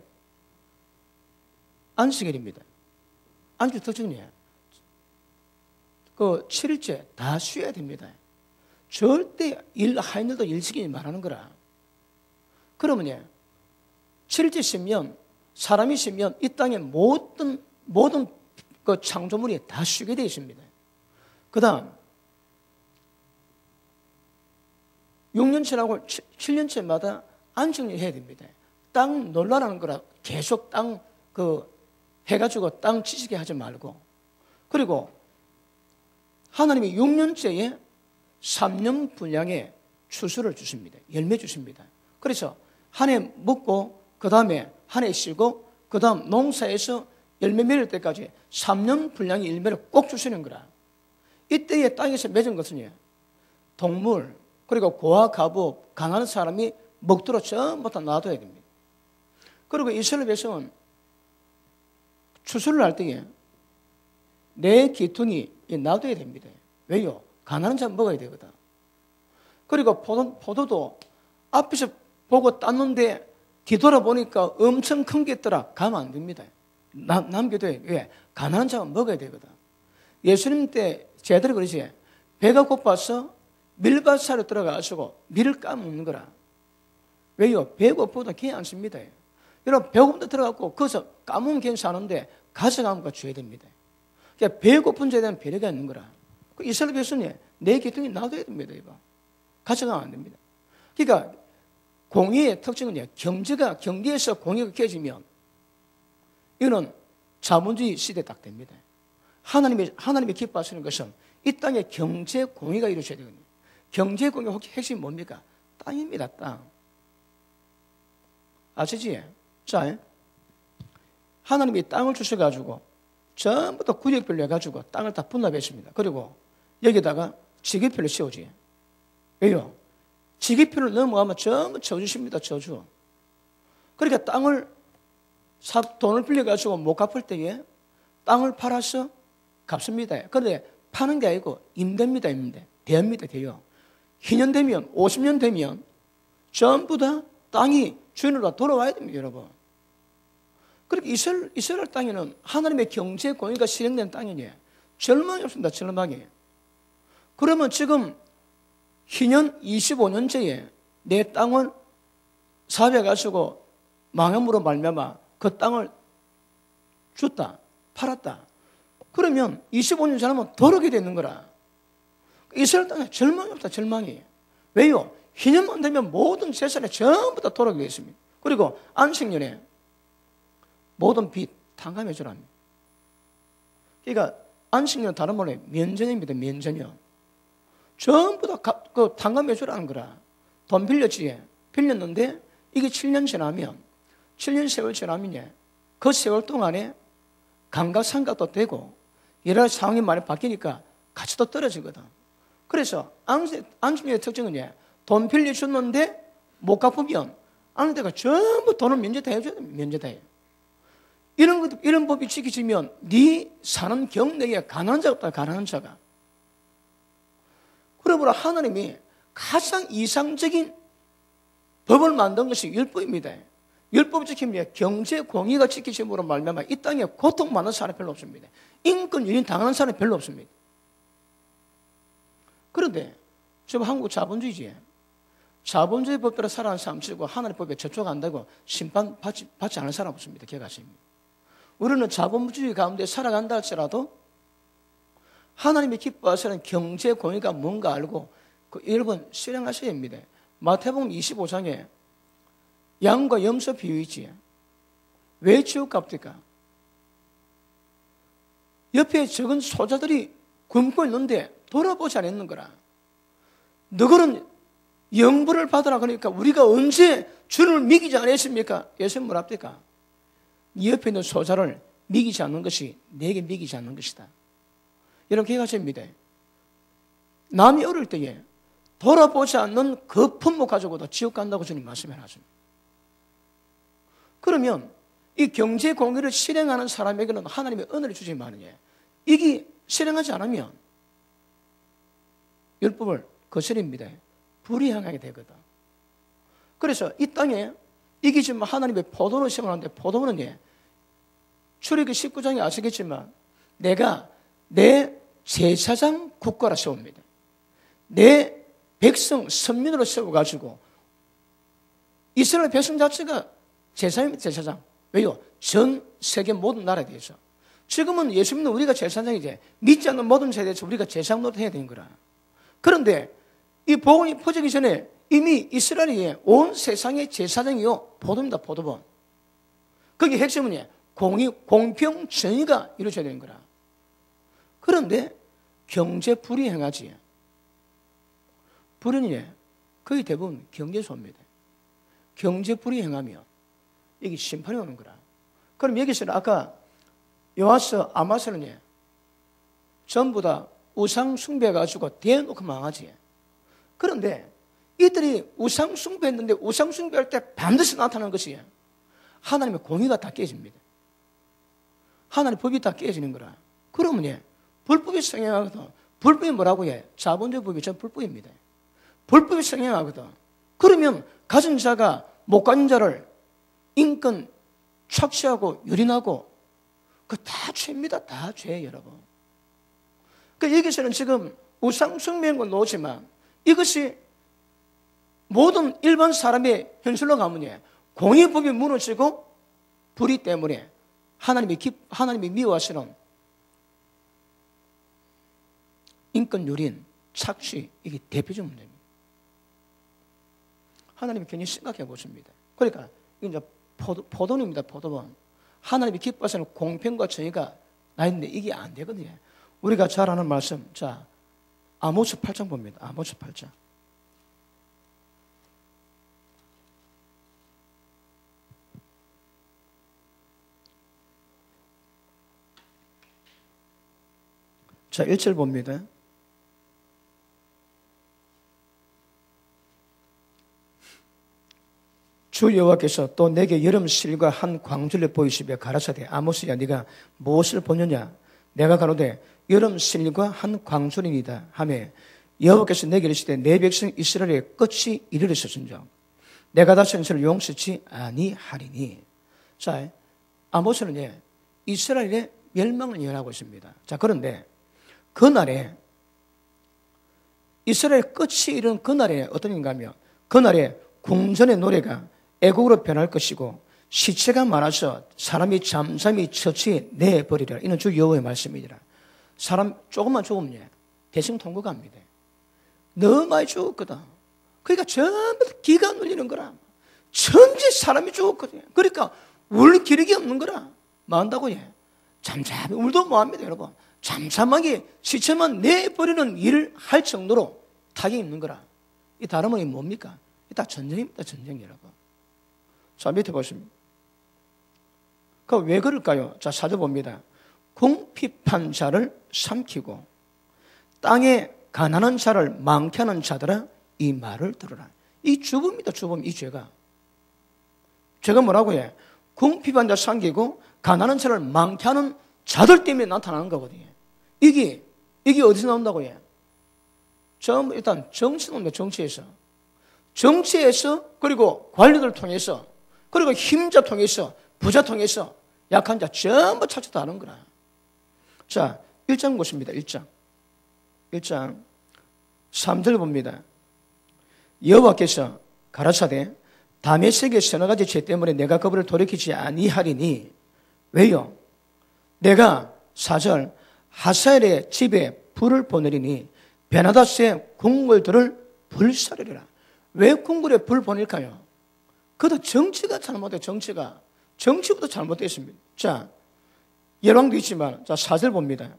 안식일입니다. 안식 특징이에요. 그 7일째 다 쉬어야 됩니다. 절대 하인들도 일시키지 말하는 거라. 그러면 7일째 쉬면, 사람이 쉬면 이 땅의 모든 그 창조물이 다 쉬게 되어 있습니다. 그 다음 6년째라고 7년째마다 안식일 해야 됩니다. 땅 놀라라는 거라. 계속 땅 해가지고 땅 지지게 하지 말고. 그리고 하나님이 6년째에 3년 분량의 추수를 주십니다. 열매 주십니다. 그래서 한 해 먹고 그 다음에 한 해 쉬고 그 다음 농사에서 열매 맺을 때까지 3년 분량의 열매를 꼭 주시는 거라. 이때에 땅에서 맺은 것은 동물, 그리고 고아, 가부, 강한 사람이 먹도록 전부 다 놔둬야 됩니다. 그리고 이스라엘 백성은 추수를 할 때에 내 기둥이 놔둬야 됩니다. 왜요? 가난한 자는 먹어야 되거든. 그리고 포도도 앞에서 보고 땄는데 뒤돌아보니까 엄청 큰 게 있더라. 가면 안 됩니다. 남겨둬야. 왜? 가난한 자가 먹어야 되거든. 예수님 때 제대로 그러지. 배가 고파서 밀밭사로 들어가시고 밀을 까먹는 거라. 왜요? 배고프다 기회 안 씁니다. 여러분 배고픈데 들어가고 거기서 까먹으면 괜찮은데 가져가면 거 줘야 됩니다. 그러니까 배고픈 자에 대한 배려가 있는 거라. 이스라엘 백성이 내 기둥이 놔둬야 됩니다. 이거. 가져가면 안 됩니다. 그러니까 공의의 특징은 경제에서 공의가 깨지면 이거는 자본주의 시대에 딱 됩니다. 하나님이 기뻐하시는 것은 이 땅에 경제 공의가 이루어져야 되거든요. 경제 공의의 핵심이 뭡니까? 땅입니다. 땅. 아시지? 자, 하나님이 땅을 주셔가지고 전부 다 구역별로 해가지고 땅을 다 분납했습니다. 그리고 여기다가 지기표를 씌우지. 왜요? 지기표를 넘어가면 전부 저주십니다. 저주. 그러니까 돈을 빌려가지고 못 갚을 때에 땅을 팔아서 갚습니다. 그런데 파는 게 아니고 임대입니다. 대여입니다. 대여. 2년 되면 50년 되면 전부 다 땅이 주인으로 돌아와야 됩니다. 여러분. 그렇게 이스라엘 땅에는 하나님의 경제 공의가 실행된 땅이니 절망이 없습니다. 절망이. 그러면 지금 희년 25년째에 내 땅을 사업해가지고 망함으로 말미암아 그 땅을 줬다, 팔았다. 그러면 25년 지나면 더럽게 되는 거라. 이스라엘 땅에 절망이 없다, 절망이. 왜요? 희년만 되면 모든 재산에 전부 다 도록이 되어 있습니다. 그리고 안식년에 모든 빚 탕감해 주랍니다. 그러니까 안식년 다른 말로 면전입니다. 면전이요. 전부 다 탕감해 주라는 거라. 돈 빌렸지. 빌렸는데 이게 7년 지나면 7년 세월 지나면 그 세월 동안에 감각상각도 되고 여러 가지 상황이 많이 바뀌니까 가치도 떨어지거든. 그래서 안식년의 특징은 돈 빌려줬는데 못 갚으면 안데가 전부 돈을 면제 다 해줘야 됩니다. 면제 다 해요. 이런 법이 지켜지면 네 사는 경내에 가난한 자가 없다. 가난한 자가. 그러므로 하나님이 가장 이상적인 법을 만든 것이 율법입니다. 율법을 지키면 경제 공의가 지키심으로 말미암아 이 땅에 고통 많은 사람이 별로 없습니다. 인권 유린 당하는 사람이 별로 없습니다. 그런데 지금 한국 자본주의지. 자본주의 법대로 살아가는 사람 치고 하나님의 법에 접촉한다고 심판받지 않을 사람 없습니다. 기억하십니다. 우리는 자본주의 가운데 살아간다 할지라도 하나님이 기뻐하시는 경제 공의가 뭔가 알고 여러분 실행하셔야 합니다. 마태복음 25장에 양과 염소 비유이지. 왜 지옥 갑니까? 옆에 적은 소자들이 굶고 있는데 돌아보지 않았는 거라. 너희는 영부를 받으라 그러니까 우리가 언제 주를 믿기지 않았습니까? 예수님 뭐랍니까? 네 옆에 있는 소자를 믿기지 않는 것이 내게 믿기지 않는 것이다. 여러분 기억하십니다. 남이 어릴 때에 돌아보지 않는 그 품목 가지고도 지옥 간다고 주님 말씀해놨습니다. 그러면 이 경제 공의를 실행하는 사람에게는 하나님의 은혜를 주지만 이게 실행하지 않으면 율법을 거스립니다. 불이행하게 되거든. 그래서 이 땅에 이게 지금 하나님의 포도를 심어놨는데 포도는 출애굽기 19장에 아시겠지만 내가 내 제사장 국가라 세웁니다. 내 백성 선민으로 세워가지고 이스라엘 백성 자체가 제사장입니다. 제사장. 왜요? 전 세계 모든 나라에 대해서. 지금은 예수 믿는 우리가 제사장이지 믿지 않는 모든 세대에 대해서 우리가 제사장 노릇 해야 되는 거라. 그런데 이 복음이 퍼지기 전에 이미 이스라엘이 온 세상의 제사장이요 포도입니다. 포도원. 거기 핵심은 공평 정의가 이루어져야 되는 거라. 그런데 경제 불이행하지. 불은 거의 대부분 경제소입니다. 경제 불이행하면 여기 심판이 오는 거라. 그럼 여기서는 아까 요아서 아마서는 전부 다 우상 숭배해가지고 대놓고 망하지. 그런데 이들이 우상 숭배했는데 우상 숭배할 때 반드시 나타나는 것이 하나님의 공의가 다 깨집니다. 하나님의 법이 다 깨지는 거라. 그러면 불법이 성행하거든. 불법이 뭐라고 해? 자본주의 법이 전 불법입니다. 불법이 성행하거든. 그러면 가진 자가 못 가진 자를 인권 착취하고 유린하고 그 다 죄입니다. 다 죄예요, 여러분. 그 여기서는 지금 우상 숭배인 건 놓지만 이것이 모든 일반 사람의 현실로 가면 공의법이 무너지고 불의 때문에 하나님이 미워하시는 인권 유린, 착취, 이게 대표적 문제입니다. 하나님이 굉장히 심각해 보십니다. 그러니까 이제 포도원입니다. 포도원. 하나님이 기뻐하시는 공평과 정의가 나 있는데 이게 안 되거든요. 우리가 잘 아는 말씀, 자 아모스 8장 봅니다. 아모스 8장. 자 1절 봅니다. 주 여호와께서 또 내게 여름실과 한 광주를 보이시며 가라사대 아모스야 네가 무엇을 보느냐 내가 가로되 여름실과 한 광주리이다 하매 여호와께서 내게 이르시되 내 백성 이스라엘의 끝이 이르렀은즉 내가 다시 전세를 용서치 아니하리니. 자 아모스는 이스라엘의 멸망을 예언하고 있습니다. 자 그런데 그날에 이스라엘 끝이 이른 그날에 어떤 일인가 하면 그날에 궁전의 노래가 애곡으로 변할 것이고 시체가 많아서 사람이 잠잠히 처치해 내버리리라. 이는 주 여호와의 말씀이니라. 사람 조금만 죽으면 대승 통곡합니다. 너무 많이 죽었거든. 그러니까 전부 기가 눌리는 거라. 천지 사람이 죽었거든요. 그러니까 울 기력이 없는 거라. 뭐 한다고 잠잠히 울도 뭐합니다 여러분. 잠잠하게 시체만 내버리는 일을 할 정도로 타격이 있는 거라. 이 다름은 뭡니까? 이 다 전쟁입니다. 전쟁 여러분. 자 밑에 보십니다. 왜 그럴까요? 자 찾아봅니다. 궁핍한 자를 삼키고 땅에 가난한 자를 많게 하는 자들아 이 말을 들으라. 이 주범입니다. 주범. 이 죄가 뭐라고 해? 궁핍한 자 삼키고 가난한 자를 많게 하는 자들 때문에 나타나는 거거든요. 이게 어디서 나온다고 해? 전부 일단 정치 나옵니다. 정치에서 그리고 관리들 통해서 그리고 힘자 통해서 부자 통해서 약한 자 전부 찾아다 하는 거라. 자 1장 보십니다. 1장 3절 봅니다. 여호와께서 가라사대 다메섹의 서너 가지 죄 때문에 내가 그들을 돌이키지 아니하리니. 왜요? 내가 4절 하사엘의 집에 불을 보내리니 베나다스의 궁궐들을 불사르리라. 왜 궁궐에 불 보낼까요? 그것도 정치가 잘못돼요. 정치부터 잘못되어 있습니다. 자 열왕도 있지만 자 4절 봅니다.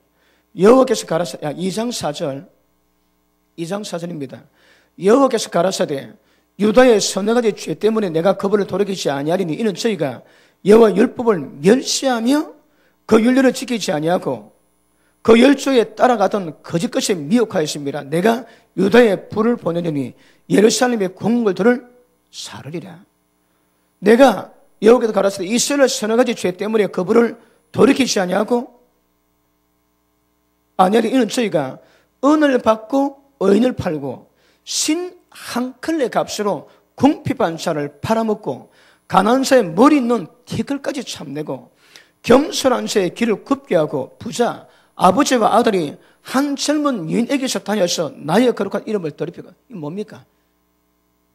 여호와께서 가라사대 2장 4절입니다. 여호와께서 가라사대 유다의 서너 가지 죄 때문에 내가 그들을 돌이키지 아니하리니 이는 저희가 여호와 율법을 멸시하며 그 율례를 지키지 아니하고 그 열조에 따라가던 거짓 것에 미혹하였습니다. 내가 유다에 불을 보내려니 예루살렘의 궁궐들을 사르리라. 내가 여호와께서 가라사대 이스라엘 서너 가지 죄 때문에 그 불을 돌이키지 아니하고 아니하리 이는 저희가 은을 받고 의인을 팔고 신 한 클레 값으로 궁핍한 자를 팔아먹고 가난한 자의 머리 있는 티끌까지 참내고 겸손한 자의 길을 굽게 하고 부자 아버지와 아들이 한 젊은 여인에게서 다녀서 나의 거룩한 이름을 더럽히고. 이게 뭡니까?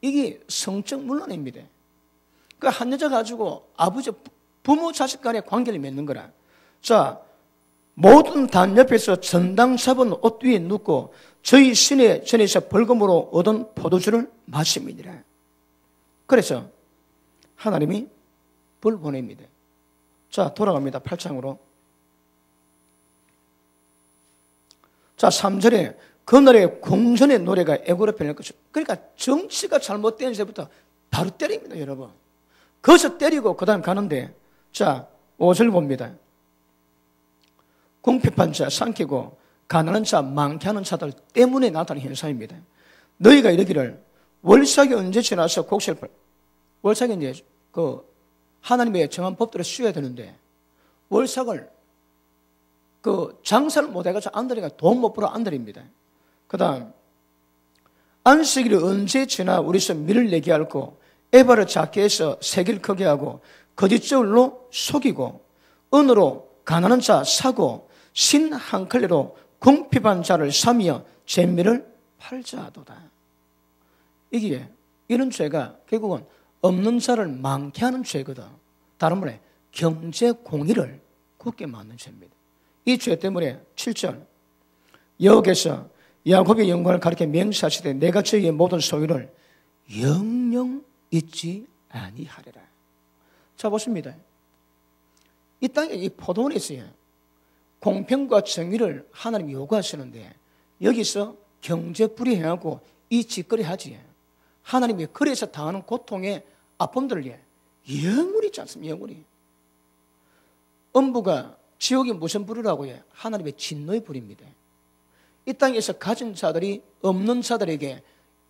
이게 성적 문란입니다. 그 한 여자 가지고 아버지 부모 자식 간의 관계를 맺는 거라. 자 모든 단 옆에서 전당 잡은 옷 위에 눕고 저희 신의 전에서 벌금으로 얻은 포도주를 마십니다. 그래서 하나님이 불 보냅니다. 자 돌아갑니다. 8장으로. 자 3절에 그날의 궁전의 노래가 애고로 변할 것이고. 그러니까 정치가 잘못된 데부터 바로 때립니다. 여러분. 거기서 때리고 그 다음 가는데 자 5절 봅니다. 궁핍한 자 삼키고 가난한 자 많게 하는 자들 때문에 나타나는 현상입니다. 너희가 이르기를 월삭이 언제 지나서 곡식을 월삭이 이제 그 하나님의 정한 법대로 쉬어야 되는데 월삭을 그 장사를 못 해가지고 안들이가 돈 못 벌어 안들입니다. 그 다음 안식일이 언제 지나 우리서 밀을 내게 할고 에바를 작게 해서 세기를 크게 하고 거짓저울로 속이고 은으로 가난한 자 사고 신 한 클레로 궁핍한 자를 사며 잼미를 팔자 하도다. 이게 이런 죄가 결국은 없는 자를 많게 하는 죄거든. 다른 말에 경제 공의를 굳게 막는 죄입니다. 이 죄 때문에 7절 여호와께서 야곱의 영광을 가리켜 맹세하시되 내가 저희의 모든 소유를 영영 잊지 아니하리라. 자 보십니다. 이 땅에 이 포도원에 있어요. 공평과 정의를 하나님이 요구하시는데 여기서 경제불이 행하고 이 짓거리 하지. 하나님이 그래서 당하는 고통의 아픔들을 영원히 있지 않습니까? 영원히. 음부가 지옥이 무슨 불이라고 해? 하나님의 진노의 불입니다. 이 땅에서 가진 자들이 없는 자들에게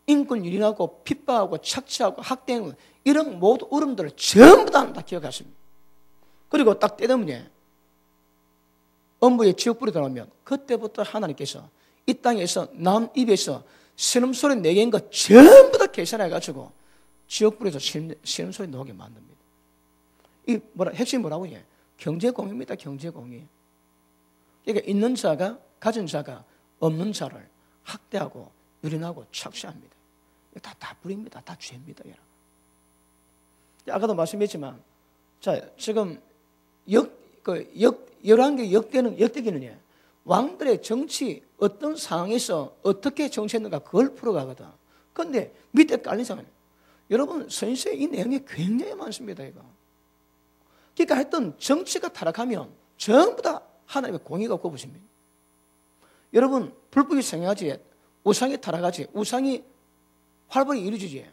인권 유린하고 핍박하고 착취하고 학대하고 이런 모든 어려움들을 전부 다 기억하십니다. 그리고 딱 때되면 음부의 지옥불이 들어오면 그때부터 하나님께서 이 땅에서 남 입에서 신음소리 내게 한 것 전부 다 계산해가지고 지옥불에서 신음소리 나오게 만듭니다. 이 핵심이 뭐라고 해? 경제공의입니다. 경제공의. 그러니까 있는 자가 가진 자가 없는 자를 학대하고 유린하고 착취합니다. 다 불입니다. 다 죄입니다. 여러분. 아까도 말씀했지만 자 지금 열왕기 역대기는 왕들의 정치 어떤 상황에서 어떻게 정치했는가 그걸 풀어가거든. 그런데 밑에 깔린 상황 여러분 선지서에 이 내용이 굉장히 많습니다. 이거. 그러니까 하여튼 정치가 타락하면 전부 다 하나님의 공의가 꼽으십니다. 여러분 불법이 생겨하지 우상이 타락하지 우상이 활발히 이루어지지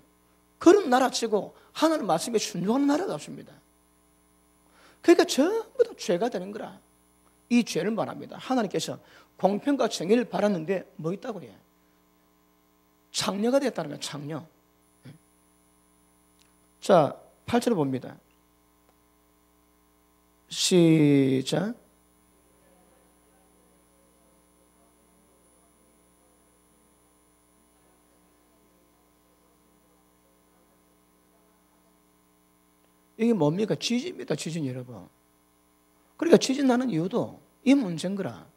그런 나라치고 하나님 말씀에 순종하는 나라가 없습니다. 그러니까 전부 다 죄가 되는 거라. 이 죄를 말합니다. 하나님께서 공평과 정의를 바랐는데 뭐 있다고 해요? 창녀가 됐다는 거예요. 창녀. 자 8절을 봅니다. 시작. 이게 뭡니까? 지진입니다. 지진 여러분. 그러니까 지진 나는 이유도 이 문제인 거라.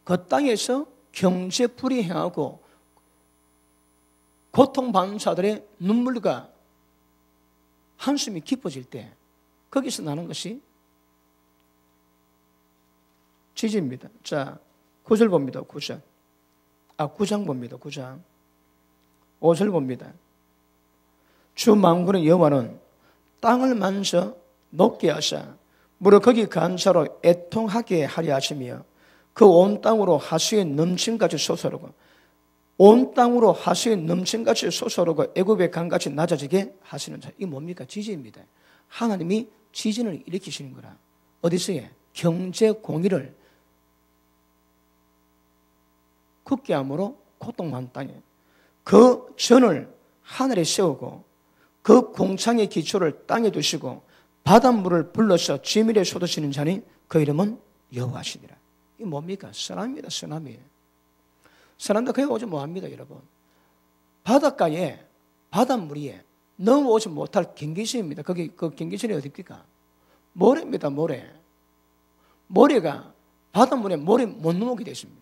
그 땅에서 경제불이 행하고 고통받는 자들의 눈물과 한숨이 깊어질 때 거기서 나는 것이 지진입니다. 자, 9절 봅니다. 9절. 9장 봅니다. 9장. 5절 봅니다. 주 만군의 여호와는 땅을 만져 높게 하사 무릇 거기 거한 자로 애통하게 하려 하시며 그 온 땅으로 하수의 넘침같이 솟아오르고 온 땅으로 하수의 넘침같이 솟아오르고 애굽의 강같이 낮아지게 하시는 자. 이게 뭡니까? 지진입니다. 하나님이 지진을 일으키시는 거라. 어디서요? 경제 공의를 굳게 함으로 고통받는 땅에 그 전을 하늘에 세우고 그 공창의 기초를 땅에 두시고 바닷물을 불러서 지밀에 쏟으시는 자니 그 이름은 여호와시니라. 이게 뭡니까? 쓰나미입니다. 쓰나미. 쓰나미도 그냥 오지 뭐합니다. 여러분. 바닷가에 바닷물이 넘어오지 못할 경계선입니다. 거기 그 경계선이 어디입니까? 모래입니다. 모래. 모래가 바닷물에 모래 못 넘어오게 되어 있습니다.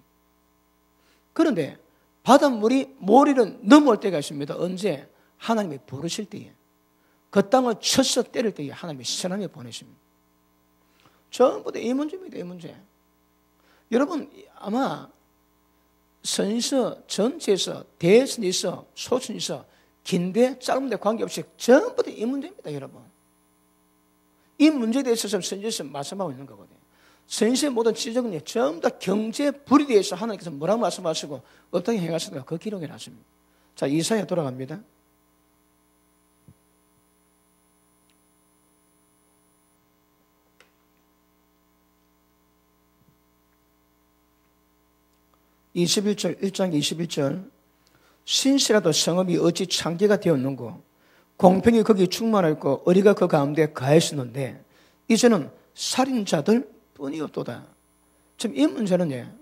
그런데 바닷물이 모래를 넘어올 때가 있습니다. 언제? 하나님이 부르실 때에 그 땅을 쳐서 때릴 때에 하나님이 쓰나미 보내십니다. 전부 다 이 문제입니다. 이 문제. 여러분 아마 선서 전체에서 대선에서 소선에서 긴데 짧은데 관계없이 전부 다 이 문제입니다. 여러분. 이 문제에 대해서 선지에서 말씀하고 있는 거거든요. 선지의 모든 지적은 전부 다 경제 불에 대해서 하나님께서 뭐라고 말씀하시고 어떻게 행하시는가 그 기록에 놨습니다. 자, 이사야 돌아갑니다. (21절) 1장 21절 신실하도 성읍이 어찌 창기가 되었는고 공평이 거기 충만하였고 의리가 그 가운데 가했었는데 이제는 살인자들 뿐이 없도다. 지금 이 문제는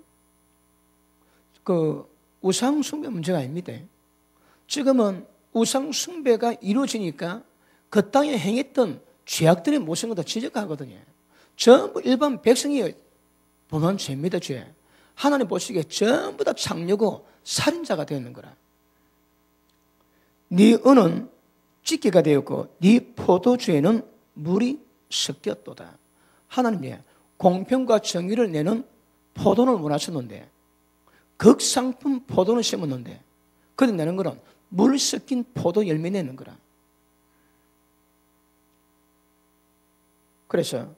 그 우상 숭배 문제가 아닙니다. 지금은 우상 숭배가 이루어지니까 그 땅에 행했던 죄악들의 모습을 다 지적하거든요. 전부 일반 백성이 범한 죄입니다. 죄. 하나님 보시기에 전부 다 창녀고 살인자가 되는 거라. 네 은은 찢기가 되었고 네 포도주에는 물이 섞였도다. 하나님이 공평과 정의를 내는 포도를 원하셨는데 극상품 포도는 심었는데 그래 내는 거는 물 섞인 포도 열매 내는 거라. 그래서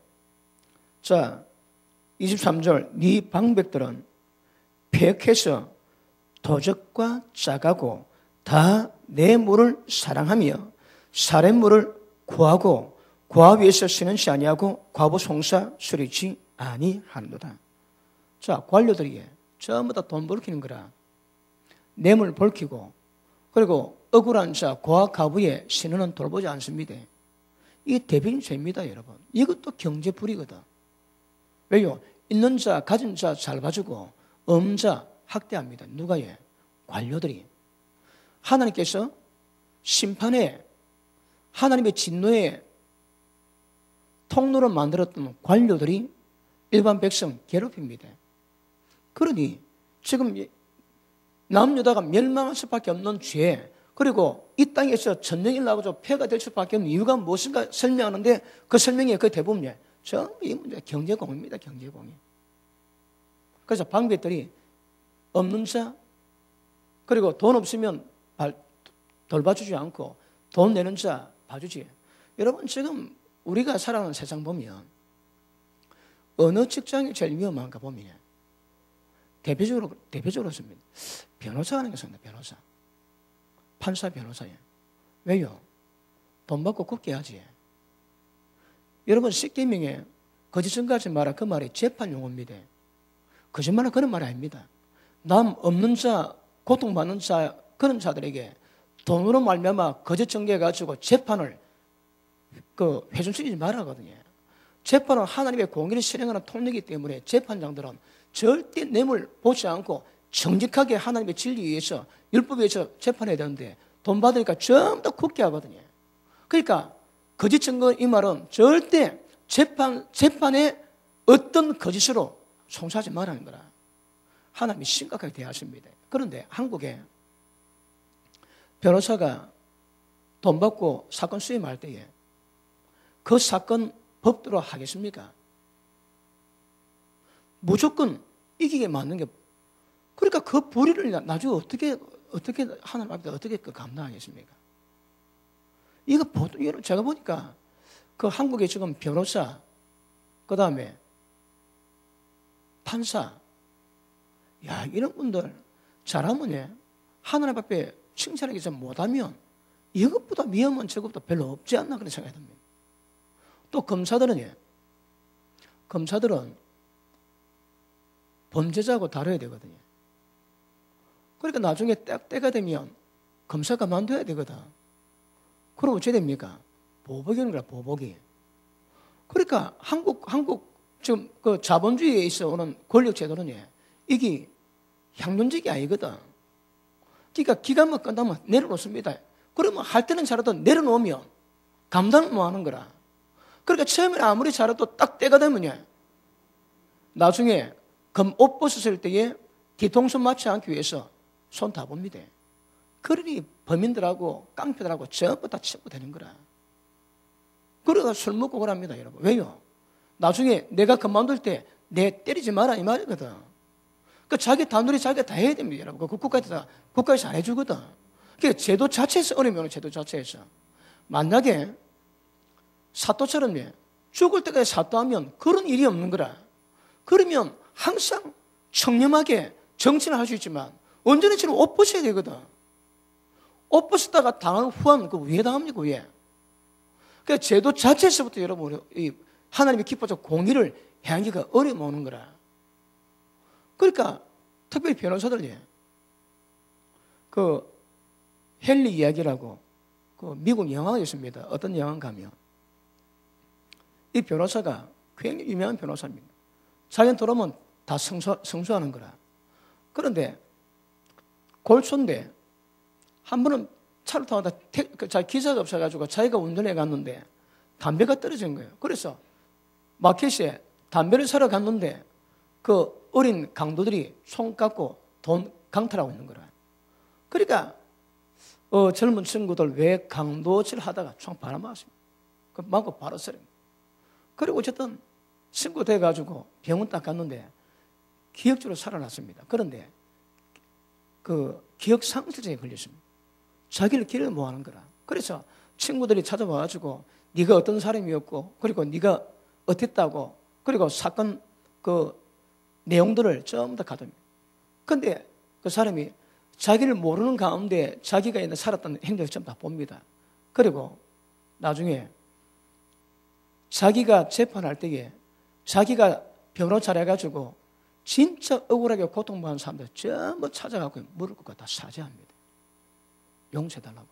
자 23절 네 방백들은 폐역해서 도적과 짜가고 다 내 물을 사랑하며 사람 물을 구하고 고아 위에서 쉬는 시 아니하고 과부 송사 수리지 아니하는도다. 자 관료들이 전부 다 돈 벌키는 거라. 뇌물 벌키고 그리고 억울한 자 고아 과부의 신원은 돌보지 않습니다. 이게 대표적인 죄입니다, 여러분. 이것도 경제불이거든. 왜요? 있는 자, 가진 자 잘 봐주고 없는 자 학대합니다. 누가 해? 관료들이. 하나님께서 심판에 하나님의 진노에 통로를 만들었던 관료들이 일반 백성 괴롭힙니다. 그러니 지금 남유다가 멸망할 수밖에 없는 죄, 그리고 이 땅에서 전쟁이 나고 폐가 될 수밖에 없는 이유가 무엇인가 설명하는데 그 설명이 그 대부분이 전부 이 문제 경제공입니다. 경제공이. 그래서 방배들이 없는 자, 그리고 돈 없으면 돌봐주지 않고 돈 내는 자 봐주지. 여러분 지금 우리가 살아가는 세상 보면 어느 직장이 제일 위험한가 보면 대표적으로 씁니다. 변호사 하는 게 있습니다. 변호사. 판사 변호사예요. 왜요? 돈 받고 굽게 하지. 여러분 십계명에 거짓증거하지 마라 그 말이 재판 용어입니다. 거짓말은 그런 말이 아닙니다. 남 없는 자, 고통받는 자 그런 자들에게 돈으로 말미암아 거짓 증거해가지고 재판을 회전시키지 말아거든요. 재판은 하나님의 공의를 실행하는 통로이기 때문에 재판장들은 절대 뇌물 보지 않고 정직하게 하나님의 진리 위해서 율법에 의해서 재판해야 되는데 돈 받으니까 전부 다 굳게 하거든요. 그러니까 거짓 증거 이 말은 절대 재판에 어떤 거짓으로 송사하지 말라는 거라. 하나님이 심각하게 대하십니다. 그런데 한국에 변호사가 돈 받고 사건 수임할 때에 그 사건 법대로 하겠습니까? 무조건 이기게 맞는 게, 그러니까 그 불의를 나중에 어떻게 하나님 앞에 어떻게 감당하겠습니까? 이거 제가 보니까 그 한국에 지금 변호사, 그 다음에 판사, 야 이런 분들 잘하면 하나님 앞에 칭찬하기 전 못하면 이것보다 위험한 직업도 별로 없지 않나 그런 생각이 듭니다. 또 검사들은 범죄자하고 다뤄야 되거든요. 그러니까 나중에 때가 되면 검사가 만둬야 되거든. 그럼 어찌 됩니까? 보복이 오는 거야, 보복이. 그러니까 한국 지금 그 자본주의에 있어 오는 권력 제도는 이게 향론적이 아니거든. 그러니까 기간만 끝나면 내려놓습니다. 그러면 할 때는 잘해도 내려놓으면 감당을 못 하는 거라. 그러니까 처음에 아무리 잘해도 딱 때가 되면 나중에 옷 벗었을 때에 뒤통수 맞지 않기 위해서 손 다 봅니다. 그러니 범인들하고 깡패들하고 전부 다 치고 되는 거라. 그러다 술 먹고 그럽니다, 여러분. 왜요? 나중에 내가 그만둘 때 내 때리지 마라 이 말이거든. 그 자기 단둘이 자기가 다 해야 됩니다, 여러분. 그 국가에서 안 해주거든. 그러니까 제도 자체에서 어려우면 제도 자체에서 만약에 사또처럼 죽을 때까지 사또하면 그런 일이 없는 거라. 그러면 항상 청렴하게 정치를 할 수 있지만 언제든지 옷 벗어야 되거든. 옷 벗었다가 당한 후한 그 왜 당합니까? 왜? 그러니까 제도 자체에서부터 여러분 이 하나님의 기뻐서 공의를 행하기가 어려움 오는 거라. 그러니까 특별히 변호사들이 그 헨리 이야기라고 그 미국 영화가 있습니다. 어떤 영화인가 하면 이 변호사가 굉장히 유명한 변호사입니다. 자기는 들어오면 다 성수하는 거라. 그런데 골초인데 한 번은 차를 타고 기사가 없어가지고 자기가 운전해 갔는데 담배가 떨어진 거예요. 그래서 마켓에 담배를 사러 갔는데 그 어린 강도들이 총 갖고 돈 강탈하고 있는 거라. 그러니까 젊은 친구들 왜 강도질 하다가 총 바람맞았습니다. 그 맞고 바로 쓰려. 그리고 어쨌든 신고 돼가지고 병원 딱 갔는데 기억적으로 살아났습니다. 그런데 그 기억 상실증에 걸렸습니다. 자기를 길을 못 하는 거라. 그래서 친구들이 찾아와가지고 네가 어떤 사람이었고 그리고 네가 어땠다고 그리고 사건 그 내용들을 전부 다 가져옵니다. 그런데 그 사람이 자기를 모르는 가운데 자기가 옛날 살았던 행동을 전부 다 봅니다. 그리고 나중에 자기가 재판할 때에 자기가 변호사를 해가지고 진짜 억울하게 고통받는 사람들 전부 찾아가고 물을 것 다 사죄합니다. 용서해달라고.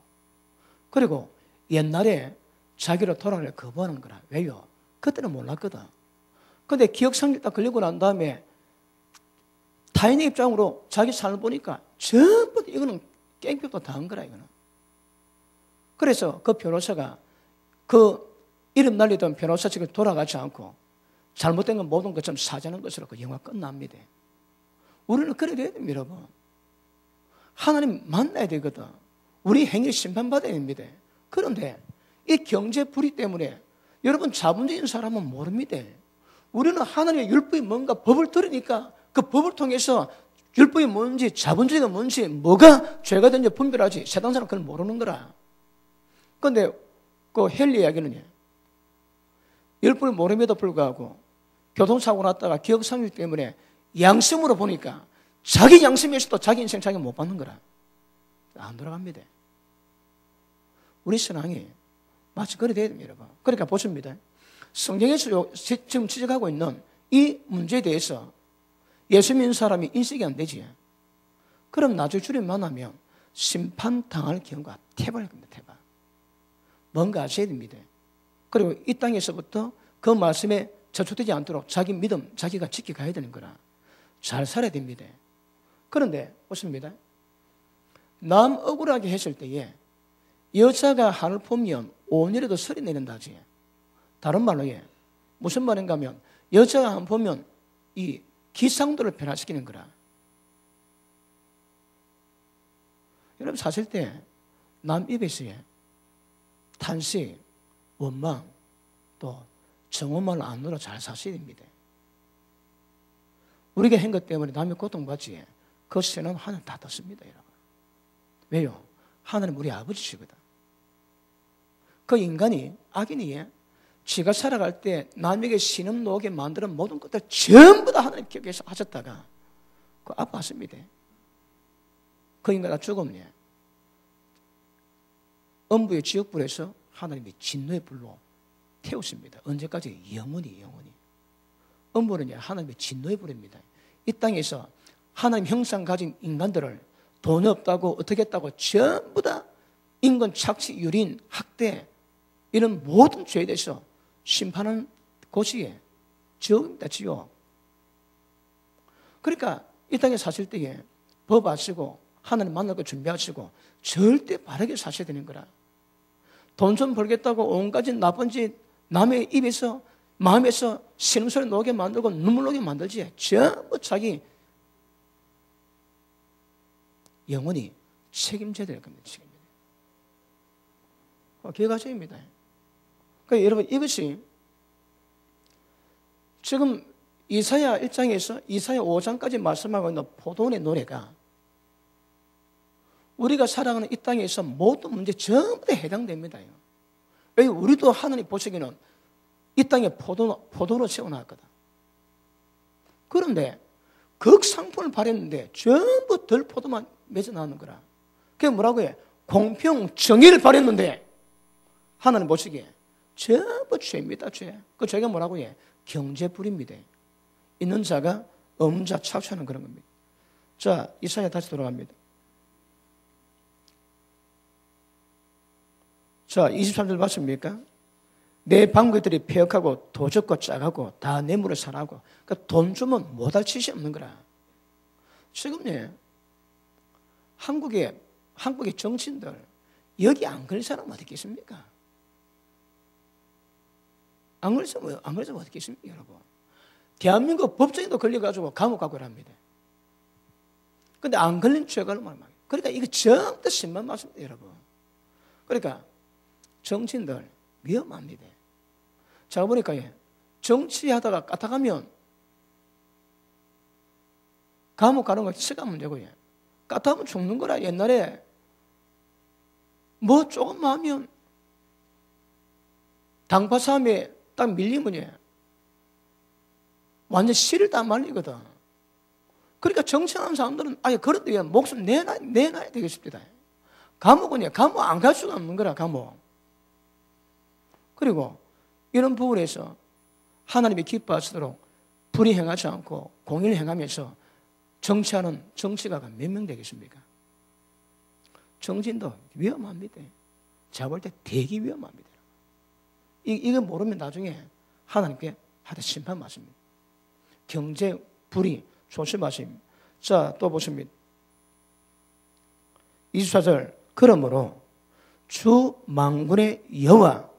그리고 옛날에 자기를 돌아가려 거부하는 거라. 왜요? 그때는 몰랐거든. 근데 기억상실 딱 걸리고 난 다음에 타인의 입장으로 자기 삶을 보니까 전부 이거는 깽벽도 당한 거라 이거는. 그래서 그 변호사가 그 이름 날리던 변호사 측에 돌아가지 않고 잘못된 건 모든 것처럼 사죄하는 것으로 그 영화 끝납니다. 우리는 그래야 돼야 됩니다, 여러분. 하나님 만나야 되거든. 우리 행위 심판받아야 됩니다. 그런데 이 경제 불의 때문에 여러분 자본주의인 사람은 모릅니다. 우리는 하나님의 율법이 뭔가 법을 들으니까 그 법을 통해서 율법이 뭔지 자본주의가 뭔지 뭐가 죄가 된지 분별하지 세상 사람은 그걸 모르는 거라. 그런데 그 헨리 이야기는 율법을 모름에도 불구하고 교통사고 났다가 기억상실 때문에 양심으로 보니까 자기 양심에서도 자기 인생 자기가 못 받는 거라. 안 돌아갑니다. 우리 신앙이 마치 그래 돼야 됩니다, 여러분. 그러니까 보십니다. 성경에서 지금 지적하고 있는 이 문제에 대해서 예수 믿는 사람이 인식이 안 되지. 그럼 나중에 주님 만나면 심판당할 경우가 태반일 겁니다, 태반. 뭔가 아셔야 됩니다. 그리고 이 땅에서부터 그 말씀에 저촉되지 않도록 자기 믿음, 자기가 지켜가야 되는 거라. 잘 살아야 됩니다. 그런데 보십니다. 남 억울하게 했을 때에 여자가 하늘 보면 5년에도 설이 내린다지. 다른 말로 무슨 말인가 하면 여자가 하늘 보면 이 기상도를 변화시키는 거라. 여러분 사실 때 남 입에서 탄식, 원망, 또 정오만 안으로 잘 사셔야 됩니다. 우리가 한 것 때문에 남이 고통받지 그 세는 하늘 다 떴습니다, 여러분. 왜요? 하늘은 우리 아버지시거든. 그 인간이 악인이 지가 살아갈 때 남에게 신음 놓게 만드는 모든 것들 전부 다 하나님 기억해서 하셨다가 그 아파하십니다. 그 인간이 죽으면 음부의 지옥불에서 하나님이 진노의 불로 태우십니다. 언제까지? 영원히. 음부는 하나님의 진노의 불입니다. 이 땅에서 하나님 형상 가진 인간들을 돈 없다고 어떻게 했다고 전부 다 인권 착취, 유린, 학대 이런 모든 죄에 대해서 심판하는 곳이 지옥입니다. 지옥. 그러니까 이 땅에 사실 때에 법 아시고 하나님 만날 거 준비하시고 절대 바르게 사셔야 되는 거라. 돈 좀 벌겠다고 온갖 나쁜 짓 남의 입에서 마음에서 신음소리 나게 만들고 눈물 나게 만들지 전부 자기 영원히 책임져야 될 겁니다. 책임져야 돼요. 기억하셔야입니다. 그러니까 여러분 이것이 지금 이사야 1장에서 이사야 5장까지 말씀하고 있는 포도원의 노래가 우리가 살아가는 이 땅에서 모든 문제 전부 다 해당됩니다. 왜 우리도 하나님 보시기에는 이 땅에 포도로 채워놨거든. 그런데 극상품을 바랬는데 전부 덜 포도만 맺어 나오는 거라. 그게 뭐라고 해? 공평, 정의를 바랬는데 하나님 보시기에 전부 죄입니다, 죄. 그 죄가 뭐라고 해? 경제불입니다. 있는 자가 없는 자 착취하는 그런 겁니다. 자, 이사야 다시 돌아갑니다. 자, 23절 맞습니까? 내 방구들이 폐역하고 도적고 짜가고 다 뇌물을 사라고. 그러니까 돈 주면 못할 짓이 없는 거라. 지금 한국에 한국의 정치인들 여기 안 걸릴 사람은 어디 있겠습니까? 안 걸리면 어디 있겠습니까, 여러분? 대한민국 법정에도 걸려가지고 감옥 가고 합니다. 근데 안 걸린 죄가를 말합니다. 그러니까 이거 전부 심한 말씀입니다, 여러분. 그러니까 정치인들 위험합니다. 제가 보니까 정치하다가 까딱하면 감옥 가는 거 시간 문제고요. 까딱하면 죽는 거라. 옛날에 뭐 조금만 하면 당파 싸움에 딱 밀리면 완전 씨를 다 말리거든. 그러니까 정치하는 사람들은 아예 그런 데 목숨 내놔야 되겠습니다. 감옥은 감옥 안 갈 수가 없는 거라, 감옥. 그리고 이런 부분에서 하나님이 기뻐하시도록 불의 행하지 않고 공의를 행하면서 정치하는 정치가가 몇 명 되겠습니까? 정치인도 위험합니다. 제가 볼 때 되게 위험합니다. 이거 모르면 나중에 하나님께 하다 심판 맞습니다. 경제 불의 조심하십니다. 자, 또 보십니다. 24절. 그러므로 주 만군의 여호와